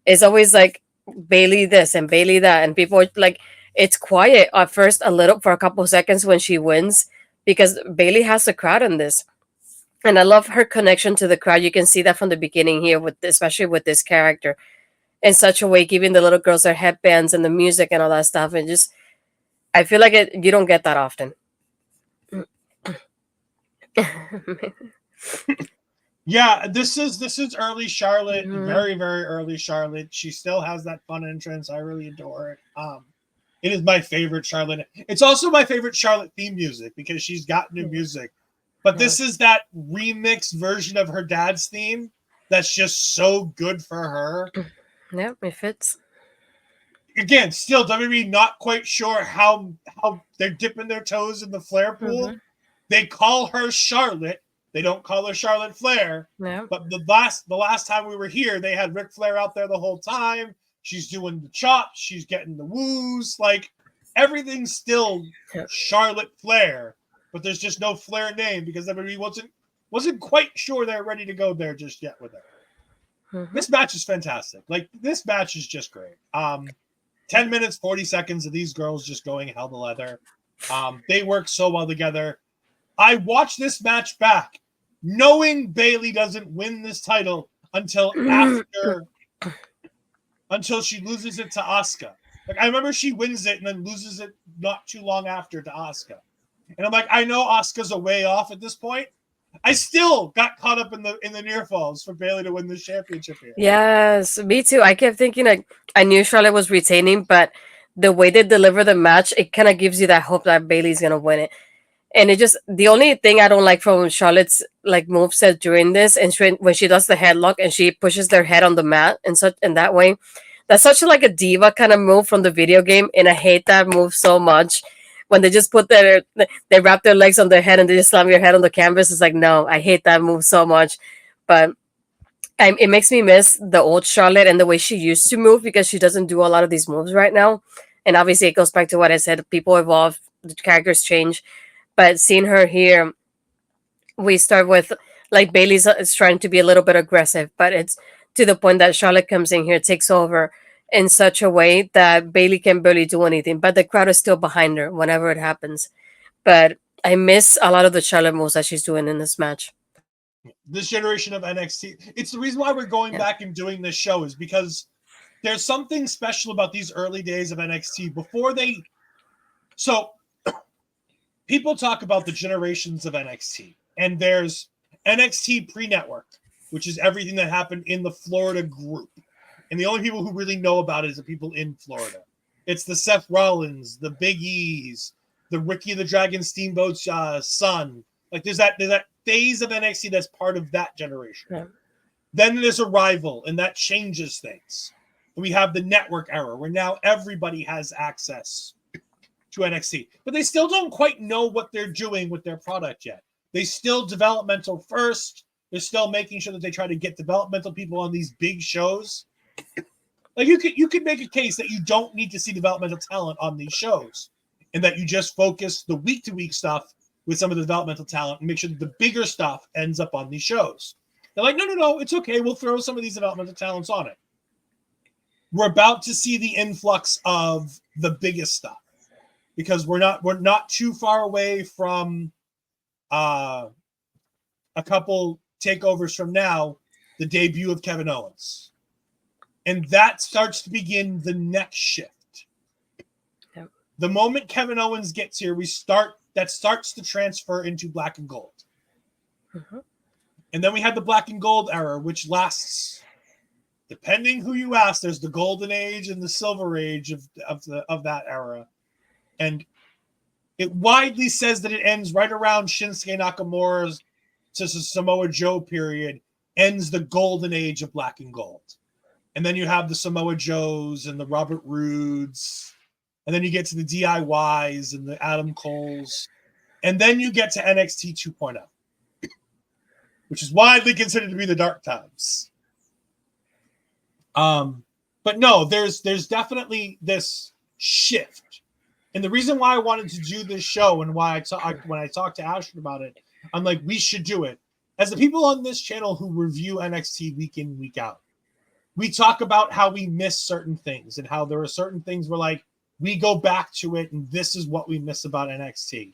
It's always like Bayley this and Bayley that, and people are like, it's quiet at first a little for a couple of seconds when she wins because Bayley has the crowd in this. And I love her connection to the crowd. You can see that from the beginning here, especially with this character, in such a way, giving the little girls their headbands and the music and all that stuff. And just, I feel like you don't get that often. Yeah, this is early Charlotte, very, very early Charlotte. She still has that fun entrance. I really adore it. It is my favorite Charlotte. It's also my favorite Charlotte theme music because she's got new music. But this is that remixed version of her dad's theme that's just so good for her. Yeah, it fits. Again, still WWE not quite sure how they're dipping their toes in the Flair pool. They call her Charlotte. They don't call her Charlotte Flair. Yeah. But the last time we were here, they had Ric Flair out there the whole time. She's doing the chops. She's getting the woos. Like, everything's still Charlotte Flair. But there's just no Flair name because WWE wasn't quite sure they're ready to go there just yet with her. This match is fantastic. Like, this match is just great. 10 minutes, 40 seconds of these girls just going hell to leather. They work so well together. I watched this match back knowing Bayley doesn't win this title until she loses it to Asuka. Like, I remember she wins it and then loses it not too long after to Asuka. And I'm like, I know Asuka's a way off at this point. I still got caught up in the near falls for Bayley to win the championship here. Yes, me too. I kept thinking, like, I knew Charlotte was retaining, but the way they deliver the match, it kind of gives you that hope that Bayley's gonna win it. And it just, the only thing I don't like from Charlotte's like moveset during this, and when she does the headlock and she pushes their head on the mat and such in that way, that's such like a diva kind of move from the video game, and I hate that move so much. When they just put they wrap their legs on their head and they just slam your head on the canvas. It's like, no, I hate that move so much. But it makes me miss the old Charlotte and the way she used to move because she doesn't do a lot of these moves right now. And obviously it goes back to what I said. People evolve, the characters change. But seeing her here, we start with, like, Bayley's is trying to be a little bit aggressive, but it's to the point that Charlotte comes in here, takes over in such a way that Bayley can barely do anything, but the crowd is still behind her whenever it happens. But I miss a lot of the Charlotte moves that she's doing in this match. This generation of NXT, it's the reason why we're going back and doing this show is because there's something special about these early days of NXT before they. So people talk about the generations of NXT, and there's NXT pre-network, which is everything that happened in the Florida group. And the only people who really know about it is the people in Florida. It's the Seth Rollins, the Big E's, the Ricky the Dragon Steamboat's son. Like, there's that phase of NXT that's part of that generation. Yeah. Then there's Arrival, and that changes things. We have the network era, where now everybody has access to NXT. But they still don't quite know what they're doing with their product yet. They still developmental first. They're still making sure that they try to get developmental people on these big shows. Like, you could make a case that you don't need to see developmental talent on these shows, and that you just focus the week-to-week stuff with some of the developmental talent and make sure that the bigger stuff ends up on these shows. They're like, no, it's okay. We'll throw some of these developmental talents on it. We're about to see the influx of the biggest stuff because we're not too far away from a couple takeovers from now, the debut of Kevin Owens. And that starts to begin the next shift. Yep. The moment Kevin Owens gets here, that starts to transfer into black and gold. Mm-hmm. And then we had the black and gold era, which lasts, depending who you ask, there's the golden age and the silver age of that era. And it widely says that it ends right around Shinsuke Nakamura's to Samoa Joe period, ends the golden age of black and gold. And then you have the Samoa Joes and the Robert Roods. And then you get to the DIYs and the Adam Coles. And then you get to NXT 2.0, which is widely considered to be the dark times. But no, there's definitely this shift. And the reason why I wanted to do this show and why when I talked to Ashton about it, I'm like, we should do it. As the people on this channel who review NXT week in, week out, we talk about how we miss certain things and how there are certain things where, like, we go back to it and this is what we miss about NXT.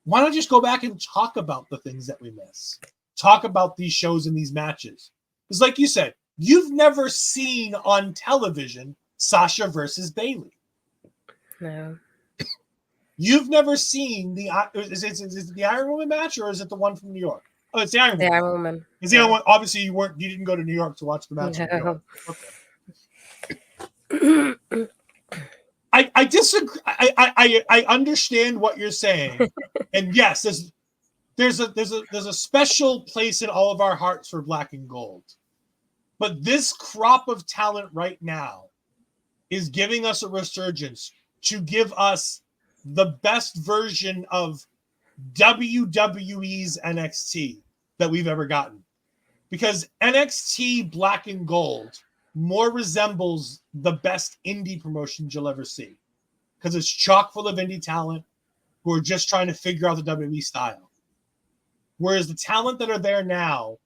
Why not just go back and talk about the things that we miss? Talk about these shows and these matches. Because like you said, you've never seen on television Sasha versus Bayley. No. You've never seen is it the Iron Woman match or is it the one from New York? Oh, it's the Iron Woman. The Iron Woman. Is the other one? Obviously, you didn't go to New York to watch the match. No. Okay. I disagree. I understand what you're saying, and yes, there's a special place in all of our hearts for black and gold. But this crop of talent right now is giving us a resurgence to give us the best version of WWE's NXT that we've ever gotten. Because NXT Black and Gold more resembles the best indie promotions you'll ever see. Because it's chock full of indie talent who are just trying to figure out the WWE style. Whereas the talent that are there now,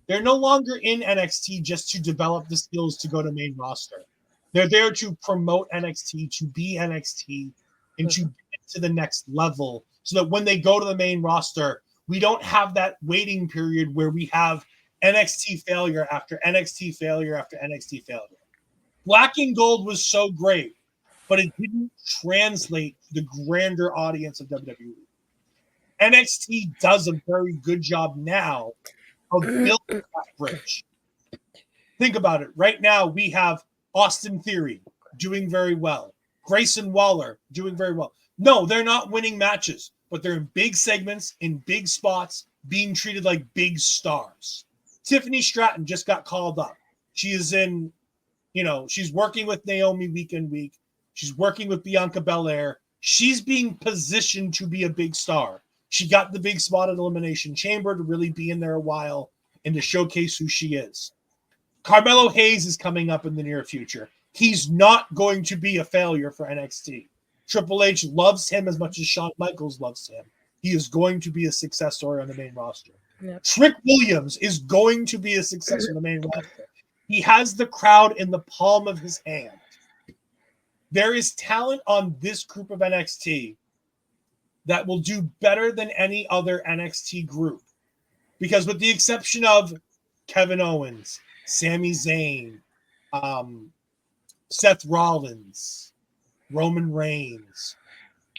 they're no longer in NXT just to develop the skills to go to main roster. They're there to promote NXT, to be NXT, and to get to the next level so that when they go to the main roster, we don't have that waiting period where we have NXT failure after NXT failure after NXT failure. Black and Gold was so great, but it didn't translate to the grander audience of WWE. NXT does a very good job now of building that bridge. Think about it. Right now, we have Austin Theory doing very well. Grayson Waller doing very well. No, they're not winning matches, but they're in big segments, in big spots, being treated like big stars. Tiffany Stratton just got called up. She is in, she's working with Naomi week in, week. She's working with Bianca Belair. She's being positioned to be a big star. She got the big spot at Elimination Chamber to really be in there a while and to showcase who she is. Carmelo Hayes is coming up in the near future. He's not going to be a failure for NXT. Triple H loves him as much as Shawn Michaels loves him. He is going to be a success story on the main roster. Yep. Trick Williams is going to be a success on the main roster. He has the crowd in the palm of his hand. There is talent on this group of NXT that will do better than any other NXT group. Because with the exception of Kevin Owens, Sami Zayn, Seth Rollins, Roman Reigns,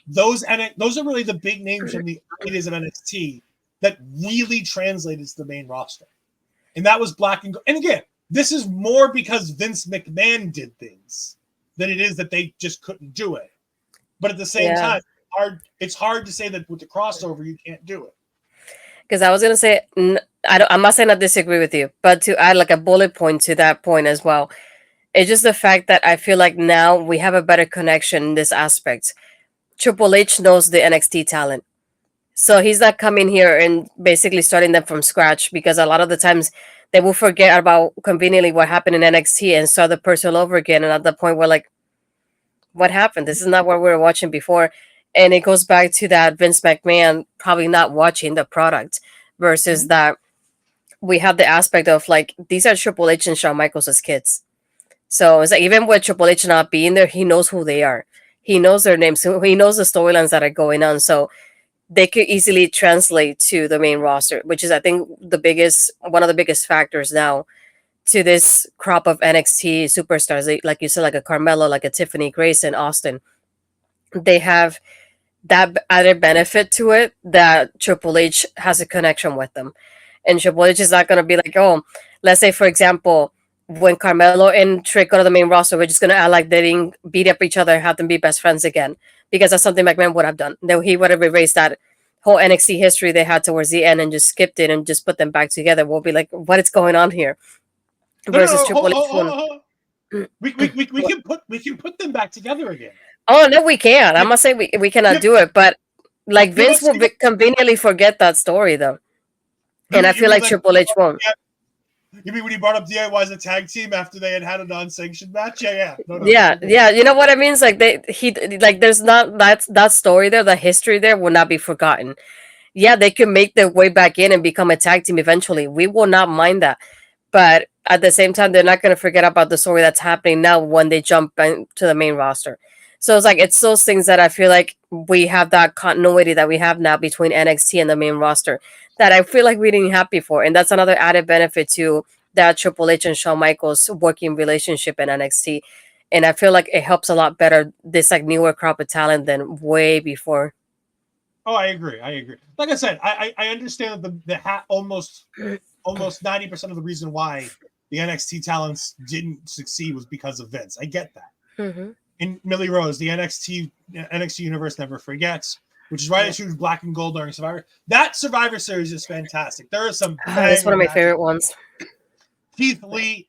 those are really the big names from the early days of NXT that really translated to the main roster. And that was Black and Gold. And again, this is more because Vince McMahon did things than it is that they just couldn't do it. But at the same time, it's hard to say that with the crossover, you can't do it. Because I was going to say, I must say not disagree with you, but to add like a bullet point to that point as well, it's just the fact that I feel like now we have a better connection in this aspect. Triple H knows the NXT talent. So he's not coming here and basically starting them from scratch, because a lot of the times they will forget about conveniently what happened in NXT and start the person all over again. And at the point we're like, what happened? This is not what we were watching before. And it goes back to that Vince McMahon probably not watching the product versus that we have the aspect of like, these are Triple H and Shawn Michaels as kids. So it's like, even with Triple H not being there, he knows who they are. He knows their names. So he knows the storylines that are going on. So they could easily translate to the main roster, which is, I think, one of the biggest factors now to this crop of NXT superstars. Like you said, like a Carmelo, like a Tiffany, Grace, and Austin. They have that added benefit to it that Triple H has a connection with them. And Triple H is not going to be like, oh, let's say, for example, when Carmelo and Trick go to the main roster, we're just going to act like they didn't beat up each other and have them be best friends again. Because that's something McMahon would have done. He would have erased that whole NXT history they had towards the end and just skipped it and just put them back together. We'll be like, what is going on here? Versus Triple H. We can put them back together again. Oh, no, we can't. I'm not saying we cannot do it, but like Vince will conveniently forget that story, though. And I feel like Triple H won't. You mean when he brought up DIY as a tag team after they had a non-sanctioned match? Yeah. Yeah. You know what I mean? It's like there's not that story there, the history there will not be forgotten. Yeah, they can make their way back in and become a tag team eventually. We will not mind that. But at the same time, they're not going to forget about the story that's happening now when they jump into the main roster. So it's those things that I feel like we have that continuity that we have now between NXT and the main roster that I feel like we didn't have before. And that's another added benefit to that Triple H and Shawn Michaels working relationship in NXT. And I feel like it helps a lot better this like newer crop of talent than way before. Oh, I agree. Like I said, I understand that the almost 90% of the reason why the NXT talents didn't succeed was because of Vince. I get that. Mm-hmm. And Millie Rose, the NXT universe never forgets, which is why they choose black and gold during Survivor. That Survivor series is fantastic. There are some. That's one of my favorite ones. Keith Lee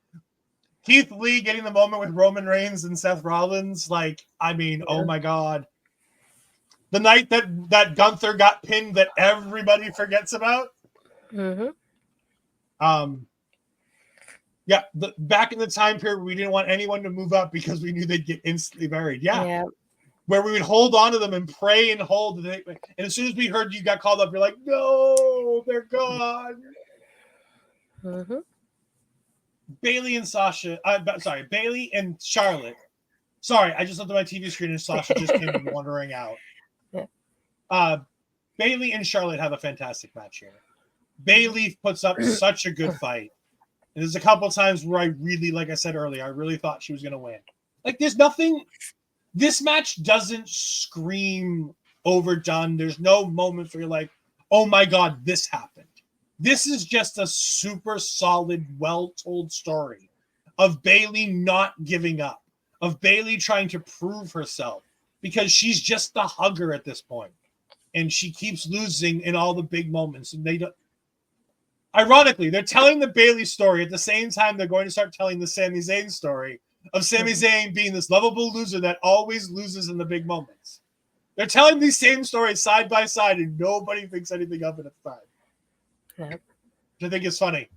getting the moment with Roman Reigns and Seth Rollins. Oh my God. The night that Gunther got pinned that everybody forgets about. Mm-hmm. Yeah, back in the time period where we didn't want anyone to move up because we knew they'd get instantly buried. Yeah. Where we would hold on to them and pray and hold. And as soon as we heard you got called up, you're like, no, they're gone. Mm-hmm. Bayley and Charlotte. Sorry, I just looked at my TV screen and Sasha just came wandering out. Yeah. Bayley and Charlotte have a fantastic match here. Bayley puts up such a good fight. And there's a couple of times where I really, like I said earlier, I really thought she was going to win. There's nothing. This match doesn't scream overdone. There's no moments where you're like, oh my God, this happened. This is just a super solid, well-told story of Bayley not giving up, of Bayley trying to prove herself because she's just the hugger at this point. And she keeps losing in all the big moments. And they don't. Ironically, they're telling the Bayley story at the same time they're going to start telling the Sami Zayn story of Sami Zayn being this lovable loser that always loses in the big moments. They're telling these same stories side by side, and nobody thinks anything of it at the time. Yeah. Which I think is funny.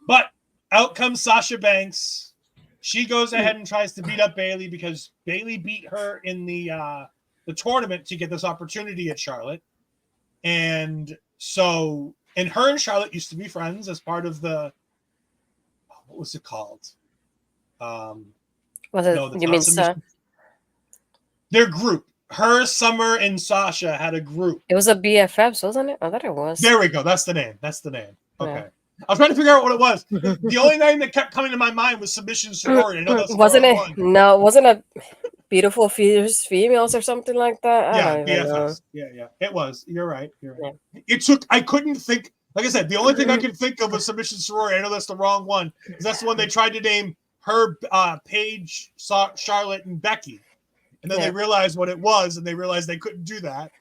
But out comes Sasha Banks. She goes ahead and tries to beat up Bayley because Bayley beat her in the tournament to get this opportunity at Charlotte. And her and Charlotte used to be friends as part of the, what was it called? Their group. Her, Summer, and Sasha had a group. It was a BFFs, wasn't it? I thought it was. There we go. That's the name. Okay. Yeah. I was trying to figure out what it was. The only name that kept coming to my mind was Submission Sorority. I know that's wasn't it? One. No, wasn't it Beautiful Fierce Females or something like that? BFFs. Yeah. It was. You're right. Yeah. I couldn't think. Like I said, the only thing I could think of was Submission Sorority. I know that's the wrong one. That's the one they tried to name her, Paige, Charlotte, and Becky. And then they realized what it was, and they realized they couldn't do that.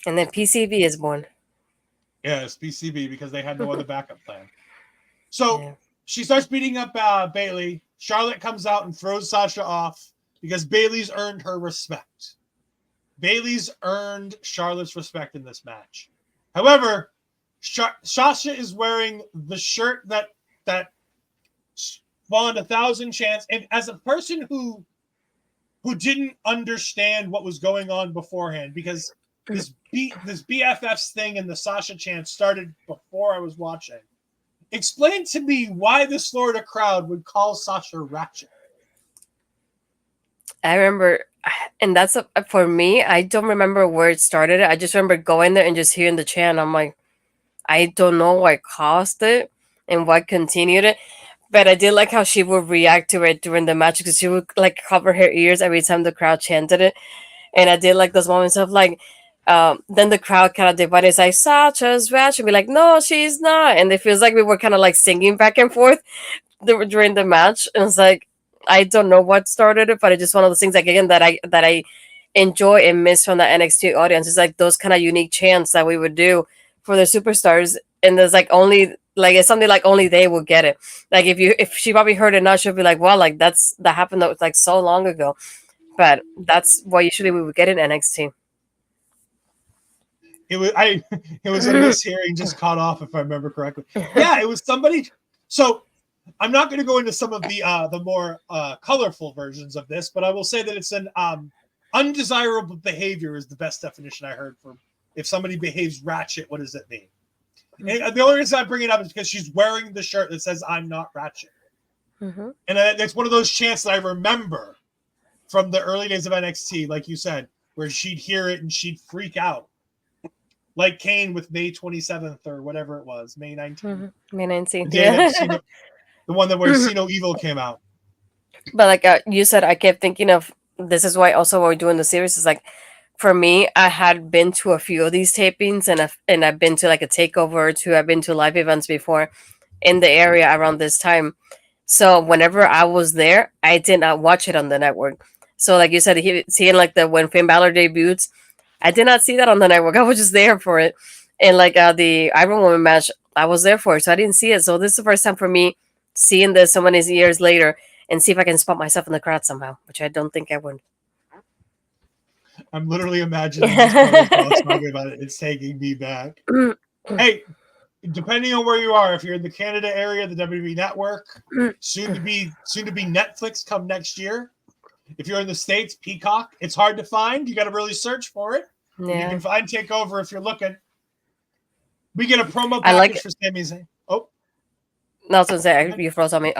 And then PCB is born. Yes, PCB, because they had no other backup plan. So she starts beating up Bayley. Charlotte comes out and throws Sasha off because Bayley's earned her respect. Bayley's earned Charlotte's respect in this match. However, Sasha is wearing the shirt that spawned 1,000 chants. And as a person who didn't understand what was going on beforehand, because this BFFs thing and the Sasha chant started before I was watching. Explain to me why this Florida crowd would call Sasha ratchet. I remember And that's for me. I don't remember where it started. I just remember going there and just hearing the chant. I'm like, I don't know what caused it and what continued it, but I did like how she would react to it during the match because she would like cover her ears every time the crowd chanted it, and I did like those moments of like. Then the crowd kind of divided. It's like Sasha's match, and be like, "No, she's not." And it feels like we were kind of like singing back and forth during the match. And it's like I don't know what started it, but it's just one of those things like again that I enjoy and miss from the NXT audience. It's like those kind of unique chants that we would do for the superstars, and there's like only like it's something like only they will get it. Like if she probably heard it now, she'll be like, "Well, like that happened like so long ago," but that's what usually we would get in NXT. It was it was a mishearing, just caught off if I remember correctly. Yeah, it was somebody. So I'm not going to go into some of the more colorful versions of this, but I will say that it's an undesirable behavior is the best definition I heard for if somebody behaves ratchet. What does it mean? And the only reason I bring it up is because she's wearing the shirt that says "I'm not ratchet," and it's one of those chants that I remember from the early days of NXT, like you said, where she'd hear it and she'd freak out. Like Kane with May 27th or whatever it was, May 19th. May 19th. Yeah. The one that where See No Evil came out. But like you said, I kept thinking of this is why also what we're doing the series is like for me, I had been to a few of these tapings and I've been to like a takeover or two. I've been to live events before in the area around this time. So whenever I was there, I did not watch it on the network. So like you said, seeing like when Finn Balor debuts, I did not see that on the network. I was just there for it. And like the Iron Woman match, I was there for it. So I didn't see it. So this is the first time for me seeing this so many years later and see if I can spot myself in the crowd somehow, which I don't think I would. I'm literally imagining this talking about it. It's taking me back. Hey, depending on where you are, if you're in the Canada area, the WWE Network, soon to be Netflix come next year. If you're in the States, Peacock. It's hard to find. You got to really search for it. Yeah. You can find Takeover if you're looking. We get a promo package for Sami Zayn. Oh. No, I was going to say, you froze on me.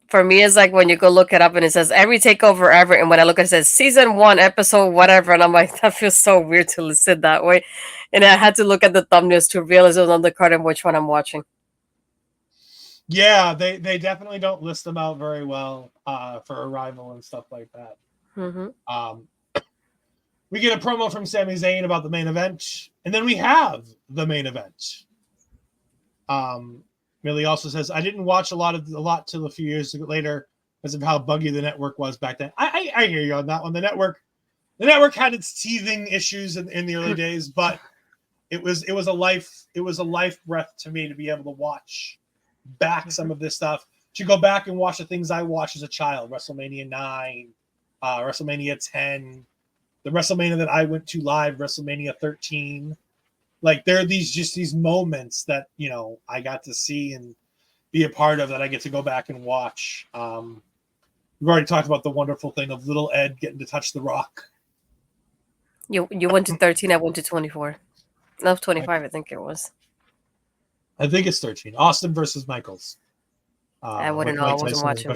For me, it's like when you go look it up and it says every takeover ever. And when I look at it, it says season 1, episode whatever. And I'm like, that feels so weird to list it that way. And I had to look at the thumbnails to realize it was on the card and which one I'm watching. Yeah, they definitely don't list them out very well for Arrival and stuff like that. We get a promo from Sami Zayn about the main event, and then we have the main event. Millie also says, "I didn't watch a lot till a few years later because of how buggy the network was back then." I hear you on that one. The network had its teething issues in the early days, but it was a life breath to me to be able to watch back some of this stuff, to go back and watch the things I watched as a child, WrestleMania 9, WrestleMania 10, the WrestleMania that I went to live, WrestleMania 13. Like there are these moments that, you know, I got to see and be a part of that I get to go back and watch. We've already talked about the wonderful thing of little Ed getting to touch the Rock. You went to 13, I went to 24. No, 25, I think it was. I think it's 13. Austin versus Michaels. I wouldn't know. I wasn't watching.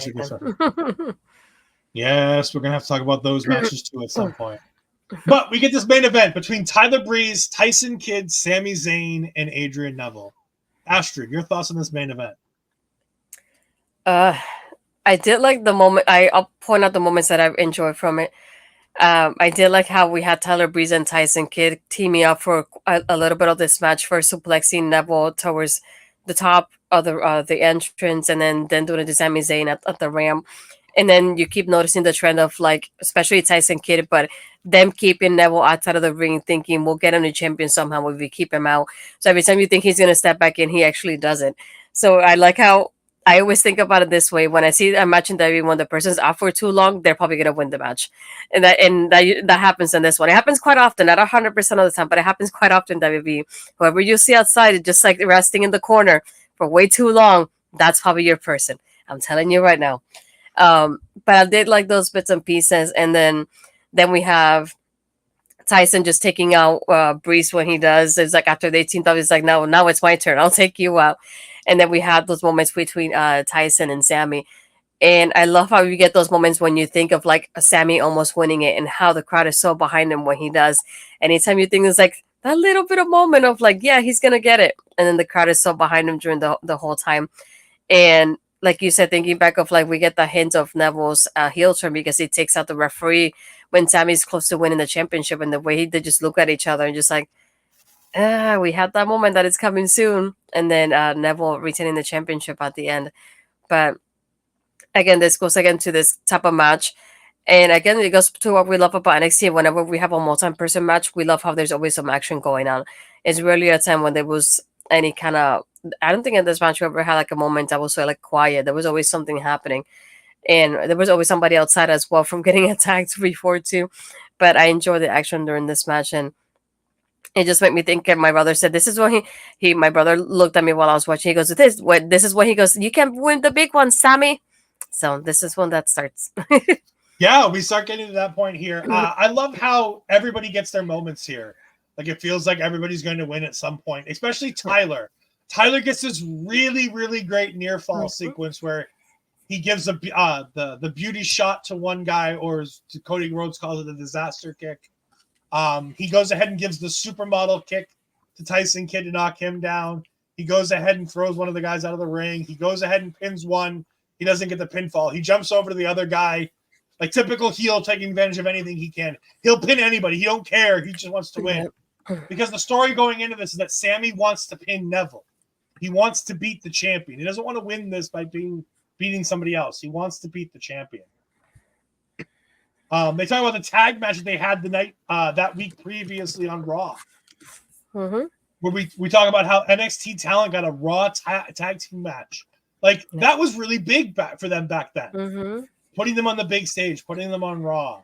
Yes, we're going to have to talk about those matches too at some point. But we get this main event between Tyler Breeze, Tyson Kidd, Sami Zayn, and Adrian Neville. Astrid, your thoughts on this main event? I did like the moment. I'll point out the moments that I enjoyed from it. I did like how we had Tyler Breeze and Tyson Kidd teaming up for a little bit of this match, first suplexing Neville towards the top of the entrance, and then doing it to Sami Zayn at the ramp. And then you keep noticing the trend of, like, especially Tyson Kidd, but them keeping Neville outside of the ring, thinking we'll get him the champion somehow if we keep him out. So every time you think he's going to step back in, he actually doesn't. So I like how I always think about it this way. When I see a match in WWE, when the person's out for too long, they're probably going to win the match. And that happens in this one. It happens quite often, not 100% of the time, but it happens quite often in WWE. Whoever you see outside, just like resting in the corner for way too long, that's probably your person. I'm telling you right now. But I did like those bits and pieces. And then we have Tyson just taking out Breeze when he does. It's like after the 18th, it's like, no, now it's my turn. I'll take you out. And then we have those moments between Tyson and Sami. And I love how you get those moments when you think of like a Sami almost winning it and how the crowd is so behind him when he does. Anytime you think it's like that little bit of moment of like, yeah, he's going to get it. And then the crowd is so behind him during the whole time. And like you said, thinking back of like we get the hint of Neville's heel turn because he takes out the referee when Sami's close to winning the championship, and the way they just look at each other and just like, we had that moment that it's coming soon. And then Neville retaining the championship at the end. But again, this goes again to this type of match. And again, it goes to what we love about NXT. Whenever we have a multi-person match, we love how there's always some action going on. It's rarely a time when there was any kind of... I don't think in this match we ever had like a moment that was so like quiet. There was always something happening. And there was always somebody outside as well from getting attacked before too. But I enjoy the action during this match. And it just made me think. And my brother said, "This is what my brother looked at me while I was watching. He goes, this is what he goes, you can win the big one, Sami." So this is when that starts. Yeah, we start getting to that point here. I love how everybody gets their moments here. Like it feels like everybody's going to win at some point, especially Tyler. Tyler gets this really, really great near fall sequence where he gives the beauty shot to one guy, or as Cody Rhodes calls it, the disaster kick. He goes ahead and gives the supermodel kick to Tyson Kidd to knock him down. He goes ahead and throws one of the guys out of the ring. He goes ahead and pins one. He doesn't get the pinfall. He jumps over to the other guy, like typical heel, taking advantage of anything he can. He'll pin anybody. He don't care. He just wants to win. Because the story going into this is that Sami wants to pin Neville. He wants to beat the champion. He doesn't want to win this by beating somebody else. He wants to beat the champion. They talk about the tag match that they had the night that week previously on Raw. Mm-hmm. Where we talk about how NXT talent got a Raw tag team match. Like, that was really big for them back then. Mm-hmm. Putting them on the big stage, putting them on Raw,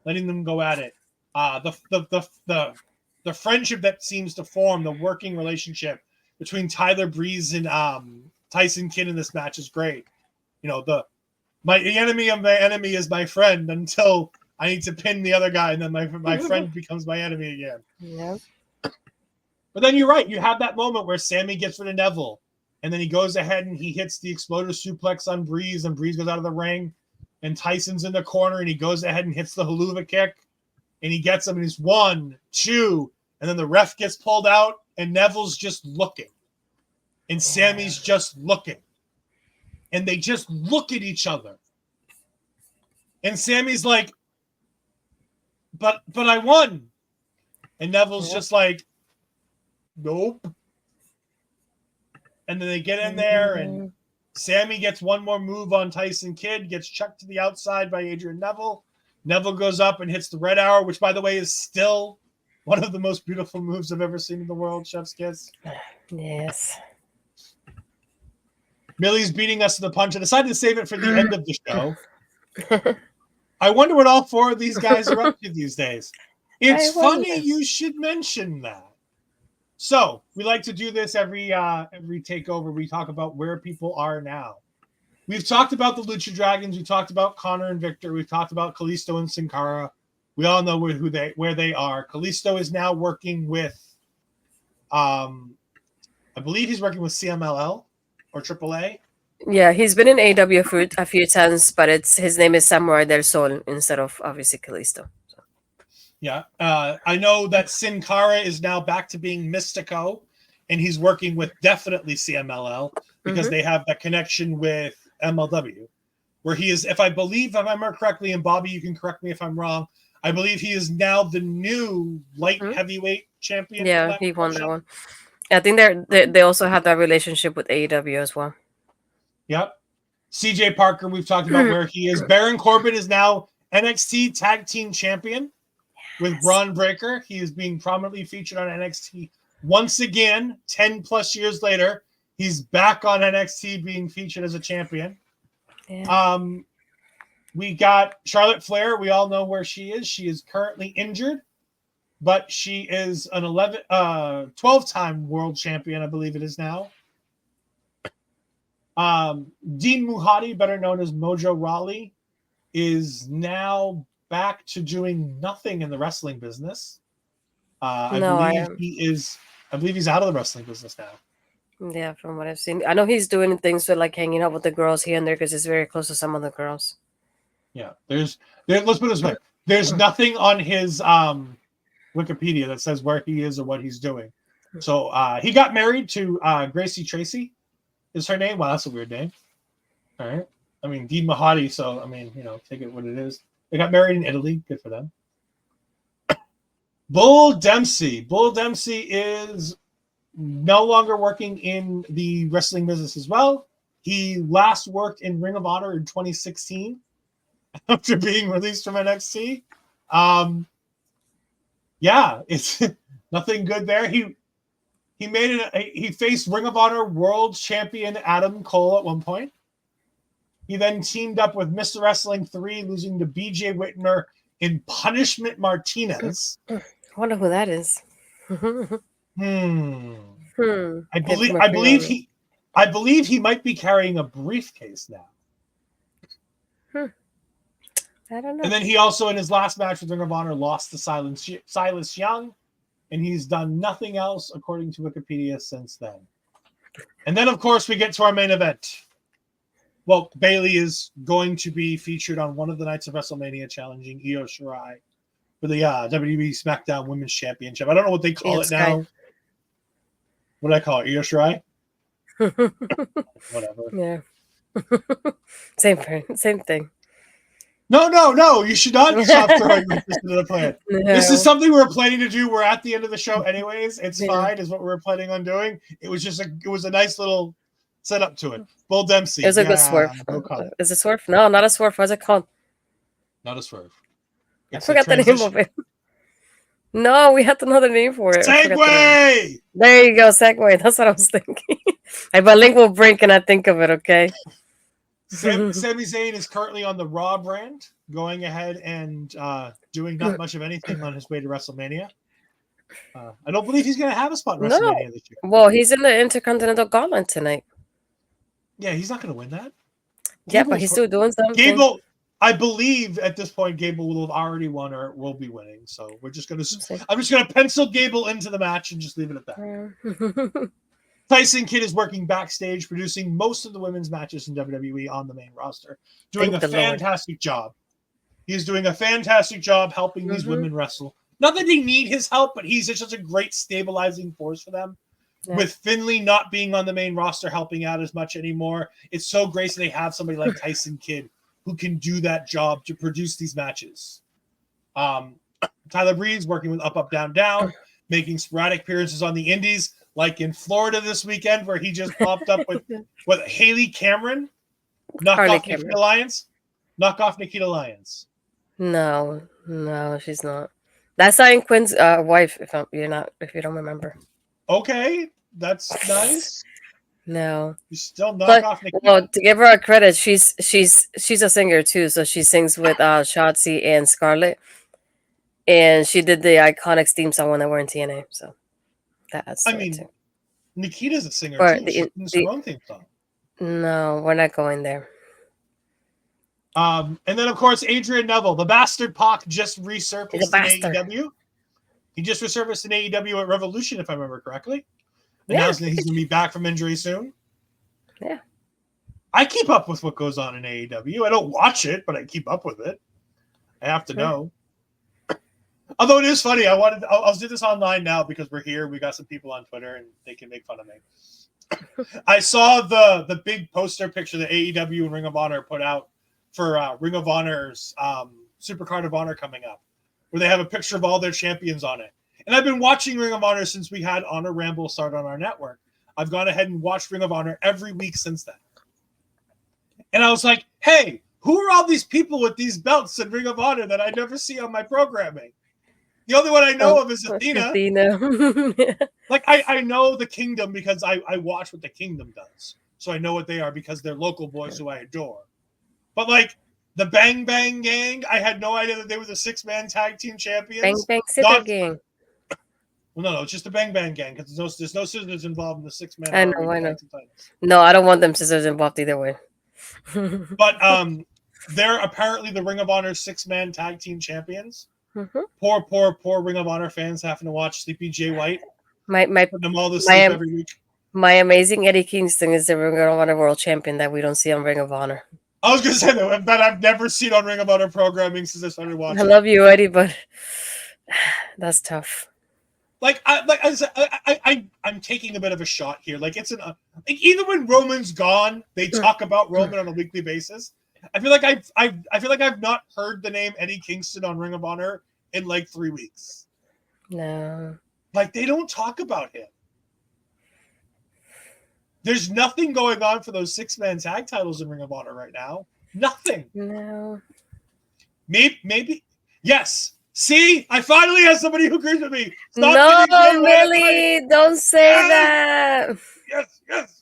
letting them go at it. The friendship that seems to form, the working relationship between Tyler Breeze and Tyson Kidd in this match is great. You know, the enemy of my enemy is my friend until I need to pin the other guy, and then my friend becomes my enemy again. Yeah. But then you're right. You have that moment where Sami gets rid of Neville, and then he goes ahead and he hits the exploder suplex on Breeze, and Breeze goes out of the ring, and Tyson's in the corner, and he goes ahead and hits the haluva kick, and he gets him, and he's 1, 2, and then the ref gets pulled out, and Neville's just looking, and Sami's just looking, and they just look at each other, and Sami's like, but I won, and Neville's just like, nope. And then they get in there, and Sami gets one more move on Tyson Kidd, gets chucked to the outside by Adrian Neville. Neville goes up and hits the red arrow, which, by the way, is still one of the most beautiful moves I've ever seen in the world, Chef's Kiss. Yes. Millie's beating us to the punch. I decided to save it for the end of the show. I wonder what all 4 of these guys are up to these days. It's funny you should mention that. So we like to do this every takeover. We talk about where people are now. We've talked about the Lucha Dragons. We talked about Konnor and Victor. We've talked about Kalisto and Sin Cara. We all know where they are. Kalisto is now working with, I believe he's working with CMLL or AAA. Yeah, he's been in AW for a few times, but his name is Samurai del Sol instead of obviously Kalisto. Yeah, I know that Sin Cara is now back to being Mystico, and he's working with definitely CMLL because they have that connection with MLW, where he is, if I remember correctly, and Bobby, you can correct me if I'm wrong, I believe he is now the new light heavyweight champion. Yeah, he won that one. I think they also have that relationship with AEW as well. Yep. CJ Parker, we've talked about where he is. Baron Corbin is now NXT Tag Team Champion. With Braun Breaker, he is being prominently featured on NXT once again. 10 plus years later, he's back on NXT being featured as a champion. Yeah. We got Charlotte Flair. We all know where she is. She is currently injured, but she is an 12-time world champion, I believe it is now. Dean Muhadi, better known as Mojo Rawley, is now back to doing nothing in the wrestling business. I believe he's out of the wrestling business now. Yeah, from what I've seen, I know he's doing things with like hanging out with the girls here and there because he's very close to some of the girls. Yeah, let's put it this way. There's nothing on his Wikipedia that says where he is or what he's doing. So he got married to Gracie Tracy, is her name. Wow, that's a weird name. All right. I mean, Dean Mahadi, so I mean, take it what it is. They got married in Italy. Good for them. Bull Dempsey. Bull Dempsey is no longer working in the wrestling business as well. He last worked in Ring of Honor in 2016 after being released from NXT. Yeah, it's nothing good there. He faced Ring of Honor World Champion Adam Cole at one point. He then teamed up with Mr. Wrestling 3, losing to BJ Whitmer in Punishment Martinez. I wonder who that is. I believe he might be carrying a briefcase now. I don't know. And then he also, in his last match with Ring of Honor, lost to Silas Young, and he's done nothing else, according to Wikipedia, since then. And then, of course, we get to our main event. Well, Bayley is going to be featured on one of the nights of WrestleMania, challenging Io Shirai for the WWE SmackDown Women's Championship. I don't know what they call it now. What do I call it? Io Shirai? Whatever. Yeah. Same thing. No. You should not stop throwing this into the plan. No. This is something we were planning to do. We're at the end of the show anyways. It's fine, is what we were planning on doing. It was just it was a nice little setup to it. Bull Dempsey. It was a good swerve. Is it swerve? No, not a swerve. What's it called? Not a swerve. I forgot the name of it. No, we had another name for it. Segway! There you go, Segway. That's what I was thinking. I bilingual brain cannot think of it, okay? Sami Zayn is currently on the Raw brand, going ahead and doing not much of anything on his way to WrestleMania. I don't believe he's going to have a spot in WrestleMania this year. Well, he's in the Intercontinental Gauntlet tonight. Yeah, he's not going to win that. Yeah, but he's still doing something. Gable, I believe at this point, Gable will have already won or will be winning. So I'm just going to pencil Gable into the match and just leave it at that. Tyson Kidd is working backstage, producing most of the women's matches in WWE on the main roster, doing a fantastic job. He's doing a fantastic job helping these women wrestle. Not that they need his help, but he's just a great stabilizing force for them. Yeah. With Finlay not being on the main roster helping out as much anymore, it's so great that they have somebody like Tyson Kidd who can do that job to produce these matches. Tyler Breeze working with Up, Up, Down, Down, making sporadic appearances on the indies, like in Florida this weekend, where he just popped up with Haley Cameron, knock off Nikita Lyons. No, she's not. That's Ian Quinn's wife. If you don't remember. Okay, that's nice. No, you still knock off Nikita. Well, to give her a credit, she's a singer too. So she sings with Shotzi and Scarlett, and she did the iconic theme song when they were in TNA. So that's. I mean, Nikita's a singer too. She sings her own theme song. No, we're not going there. And then of course Adrian Neville, the bastard Pac, just resurfaced in AEW. He just resurfaced in AEW at Revolution, if I remember correctly. Announcing that he's going to be back from injury soon. Yeah. I keep up with what goes on in AEW. I don't watch it, but I keep up with it. I have to know. Although it is funny, I'll do this online now because we're here. We got some people on Twitter and they can make fun of me. I saw the big poster picture that AEW and Ring of Honor put out for Ring of Honor's Supercard of Honor coming up, where they have a picture of all their champions on it. And I've been watching Ring of Honor since we had Honor Ramble start on our network. I've gone ahead and watched Ring of Honor every week since then. And I was like, hey, who are all these people with these belts in Ring of Honor that I never see on my programming? The only one I know of is Athena. Like, I know the Kingdom because I watch what the Kingdom does. So I know what they are because they're local boys who I adore. But, like, the Bang Bang Gang, I had no idea that they were the 6-man tag team champions. Bang Bang Scissor Gang. Well, no, it's just the Bang Bang Gang because there's no scissors involved in the 6-man. I know. No, I don't want them scissors involved either way. But they're apparently the Ring of Honor 6-man tag team champions. Poor Ring of Honor fans having to watch Sleepy Jay White. Put them all to sleep every week. My amazing Eddie Kingston is the Ring of Honor World Champion that we don't see on Ring of Honor. I was gonna say that I've never seen on Ring of Honor programming since I started I watching. love you, Eddie, but that's tough. I'm taking a bit of a shot here. Like even when Roman's gone, they talk about Roman on a weekly basis. I feel like I've not heard the name Eddie Kingston on Ring of Honor in like 3 weeks. No. Like they don't talk about him. There's nothing going on for those 6-man tag titles in Ring of Honor right now. Nothing. No. Maybe. Yes. See, I finally have somebody who agrees with me. No, Millie, don't say that.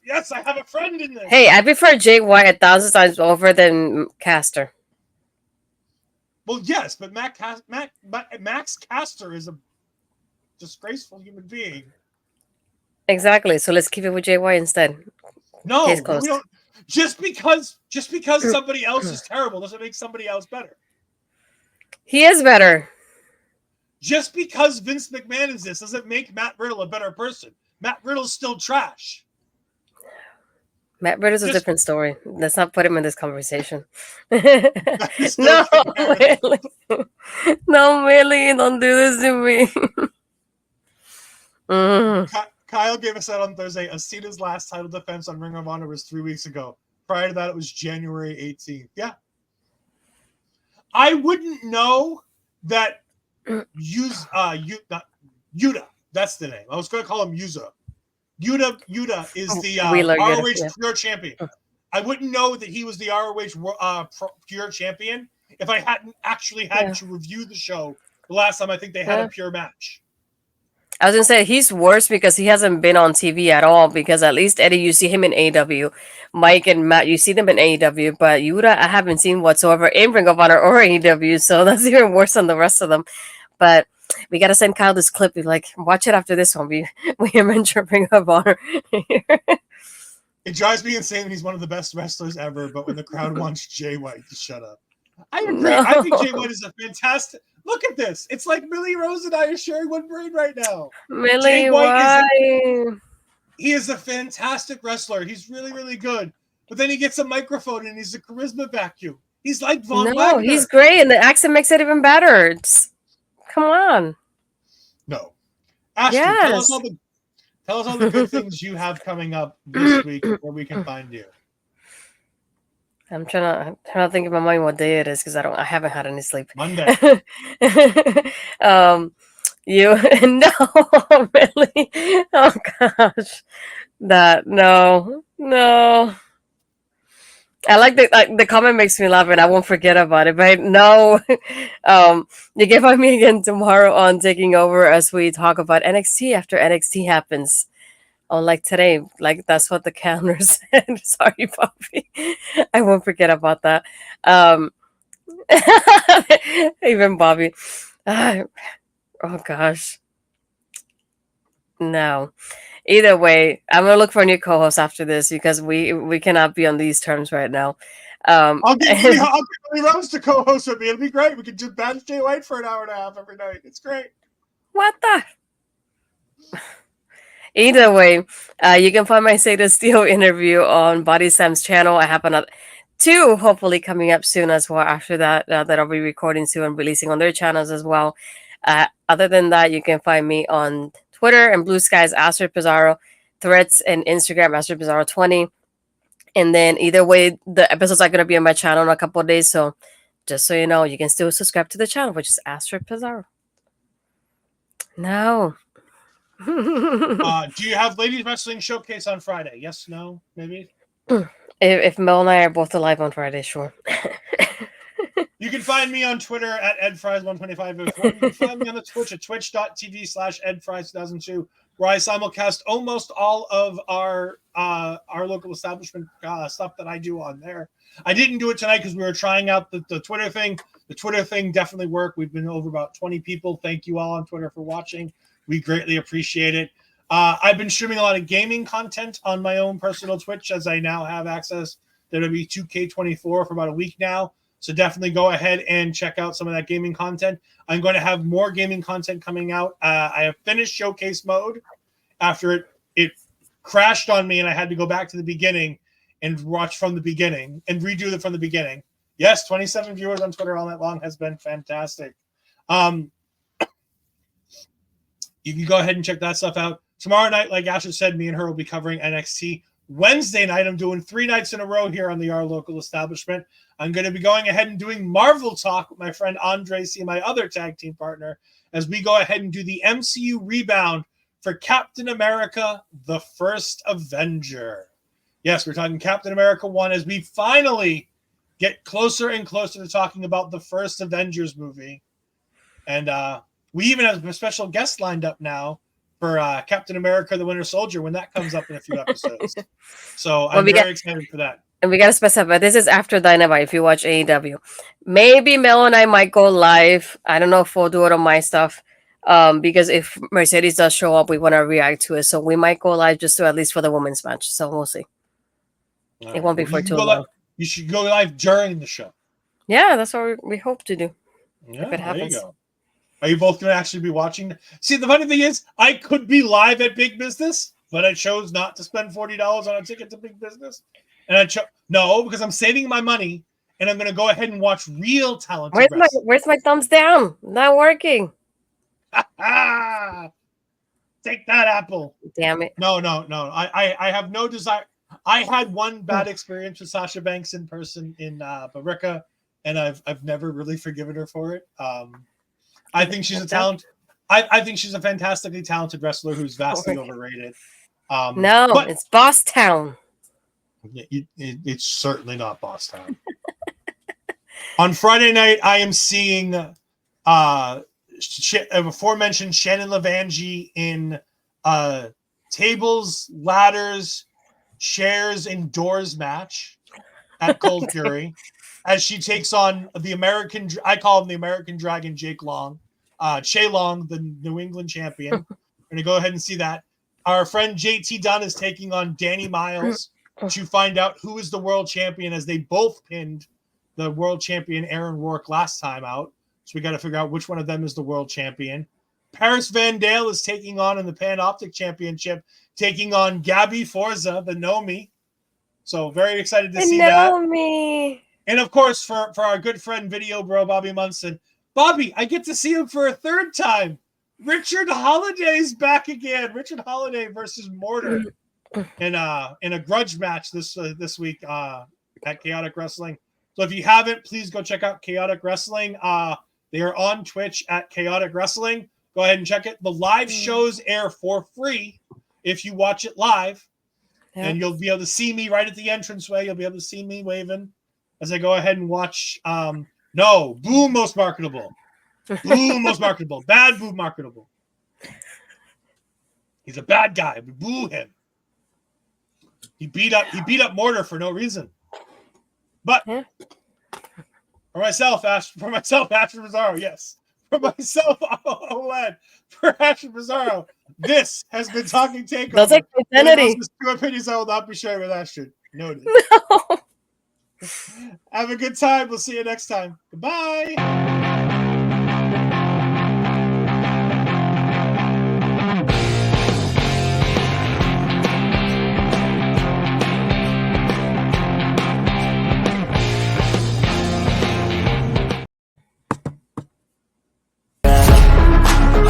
Yes. I have a friend in there. Hey, I prefer Jay White 1,000 times over than Caster. Well, yes, but Max Caster is a disgraceful human being. Exactly. So let's keep it with Jay White instead. No, Case we closed. don't. Just because somebody else is terrible doesn't make somebody else better. He is better. Just because Vince McMahon is this doesn't make Matt Riddle a better person. Matt Riddle's still trash. Matt Riddle's a different story. Let's not put him in this conversation. No, Millie. No, Millie, don't do this to me. Kyle gave us that on Thursday. Acena's last title defense on Ring of Honor was 3 weeks ago. Prior to that, it was January 18th. Yeah. I wouldn't know that Yuta. That's the name. I was going to call him Yuta. Yuta is the ROH Pure Champion. I wouldn't know that he was the ROH Pure Champion if I hadn't actually had to review the show the last time I think they had a pure match. I was going to say, he's worse because he hasn't been on TV at all, because at least Eddie, you see him in AEW. Mike and Matt, you see them in AEW, but Yuta, I haven't seen whatsoever in Ring of Honor or AEW, so that's even worse than the rest of them. But we got to send Kyle this clip. Be like, watch it after this one. We mentioned Ring of Honor. It drives me insane that he's one of the best wrestlers ever, but when the crowd wants Jay White to shut up. I agree. No. I think Jay White is a fantastic... Look at this. It's like Millie Rose and I are sharing one brain right now. Millie, why? He is a fantastic wrestler. He's really, really good. But then he gets a microphone and he's a charisma vacuum. He's like Von Wagner. He's great, and the accent makes it even better. Come on. No. Astrid, tell us all the good things you have coming up this week where we can find you. I'm trying to think in my mind what day it is, because I haven't had any sleep. Monday. You no, really? Oh gosh, no. I like the comment makes me laugh, and I won't forget about it. But no, you can find me again tomorrow on Taking Over as we talk about NXT after NXT happens. Oh, like today, like that's what the calendar said. Sorry, Bobby. I won't forget about that. Even Bobby. Oh gosh. No. Either way, I'm gonna look for a new co-host after this, because we cannot be on these terms right now. I'll get Millie Rose to co-host with me. It'll be great. We can just badge Jay White for an hour and a half every night. It's great. What the? Either way, you can find my Satan Steel interview on Body Sam's channel. I have another 2 hopefully coming up soon as well after that, that I'll be recording soon and releasing on their channels as well. Other than that, you can find me on Twitter and Blue Skies, astridpizarro, Threads and Instagram, astridpizarro20. And then either way, the episodes are going to be on my channel in a couple of days. So just so you know, you can still subscribe to the channel, which is Astrid Pizarro. No. Do you have Ladies Wrestling Showcase on Friday? Yes, no, maybe? If Mel and I are both alive on Friday, sure. You can find me on Twitter at edfries125. You can find me on the Twitch at twitch.tv/edfries2002, where I simulcast almost all of our local establishment stuff that I do on there. I didn't do it tonight because we were trying out the Twitter thing. The Twitter thing definitely worked. We've been over about 20 people. Thank you all on Twitter for watching. We greatly appreciate it. I've been streaming a lot of gaming content on my own personal Twitch, as I now have access to W2K24 for about a week now. So definitely go ahead and check out some of that gaming content. I'm going to have more gaming content coming out. I have finished Showcase mode after it crashed on me and I had to go back to the beginning and watch from the beginning and redo it from the beginning. Yes, 27 viewers on Twitter all night long has been fantastic. You can go ahead and check that stuff out. Tomorrow night, like Asher said, me and her will be covering NXT. Wednesday night, I'm doing 3 nights in a row here on our local establishment. I'm going to be going ahead and doing Marvel Talk with my friend Andre C., my other tag team partner, as we go ahead and do the MCU rebound for Captain America, the First Avenger. Yes, we're talking Captain America 1 as we finally get closer and closer to talking about the first Avengers movie. And we even have a special guest lined up now for Captain America, the Winter Soldier, when that comes up in a few episodes. So I'm very excited for that. And we got to specify, this is after Dynamite if you watch AEW. Maybe Mel and I might go live. I don't know if we'll do it on my stuff. Because if Mercedes does show up, we want to react to it. So we might go live just to at least for the women's match. So we'll see. It won't be for too long. You should go live during the show. Yeah, that's what we hope to do. Yeah, if it happens. There you go. Are you both going to actually be watching? See, the funny thing is, I could be live at Big Business, but I chose not to spend $40 on a ticket to Big Business. And no, because I'm saving my money, and I'm going to go ahead and watch real talent. Where's my thumbs down? Not working. Take that, Apple. Damn it. No. I have no desire. I had one bad experience with Sasha Banks in person in Barica, and I've never really forgiven her for it. I think she's a talent. I think she's a fantastically talented wrestler who's vastly overrated. But it's Boss Town. It's certainly not Boss Town. On Friday night, I am seeing aforementioned Shannon Lavangi in tables, ladders, chairs, and doors match at Cold Fury. As she takes on I call him the American Dragon, Jake Long, Che Long, the New England champion. We're going to go ahead and see that. Our friend JT Dunn is taking on Danny Miles to find out who is the world champion, as they both pinned the world champion Aaron Rourke last time out. So we got to figure out which one of them is the world champion. Paris Van Dale is taking on in the Pan-Optic Championship, taking on Gabby Forza, the Nomi. So very excited to see that. And of course, for our good friend, video bro, Bobby Munson. Bobby, I get to see him for a third time. Richard Holiday's back again. Richard Holiday versus Mortar in a grudge match this week at Chaotic Wrestling. So if you haven't, please go check out Chaotic Wrestling. They are on Twitch at Chaotic Wrestling. Go ahead and check it. The live shows air for free if you watch it live. Yeah. And you'll be able to see me right at the entranceway. You'll be able to see me waving as I go ahead and watch. Boo most marketable. Boo most marketable. Bad Boo marketable. He's a bad guy. We boo him. He beat up Mortar for no reason. But for myself, Asher Bizarro, yes. For myself, OLED, for Asher Bizarro, this has been Talking Takeover. That's like identity. Two opinions I will not be sharing with Asher. Noted. No. Have a good time. We'll see you next time. Goodbye.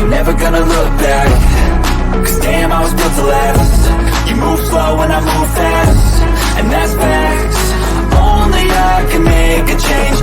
Never gonna look back, 'cause damn, I was built to last. You move slow and I move fast, and that's facts. Only I can make a change.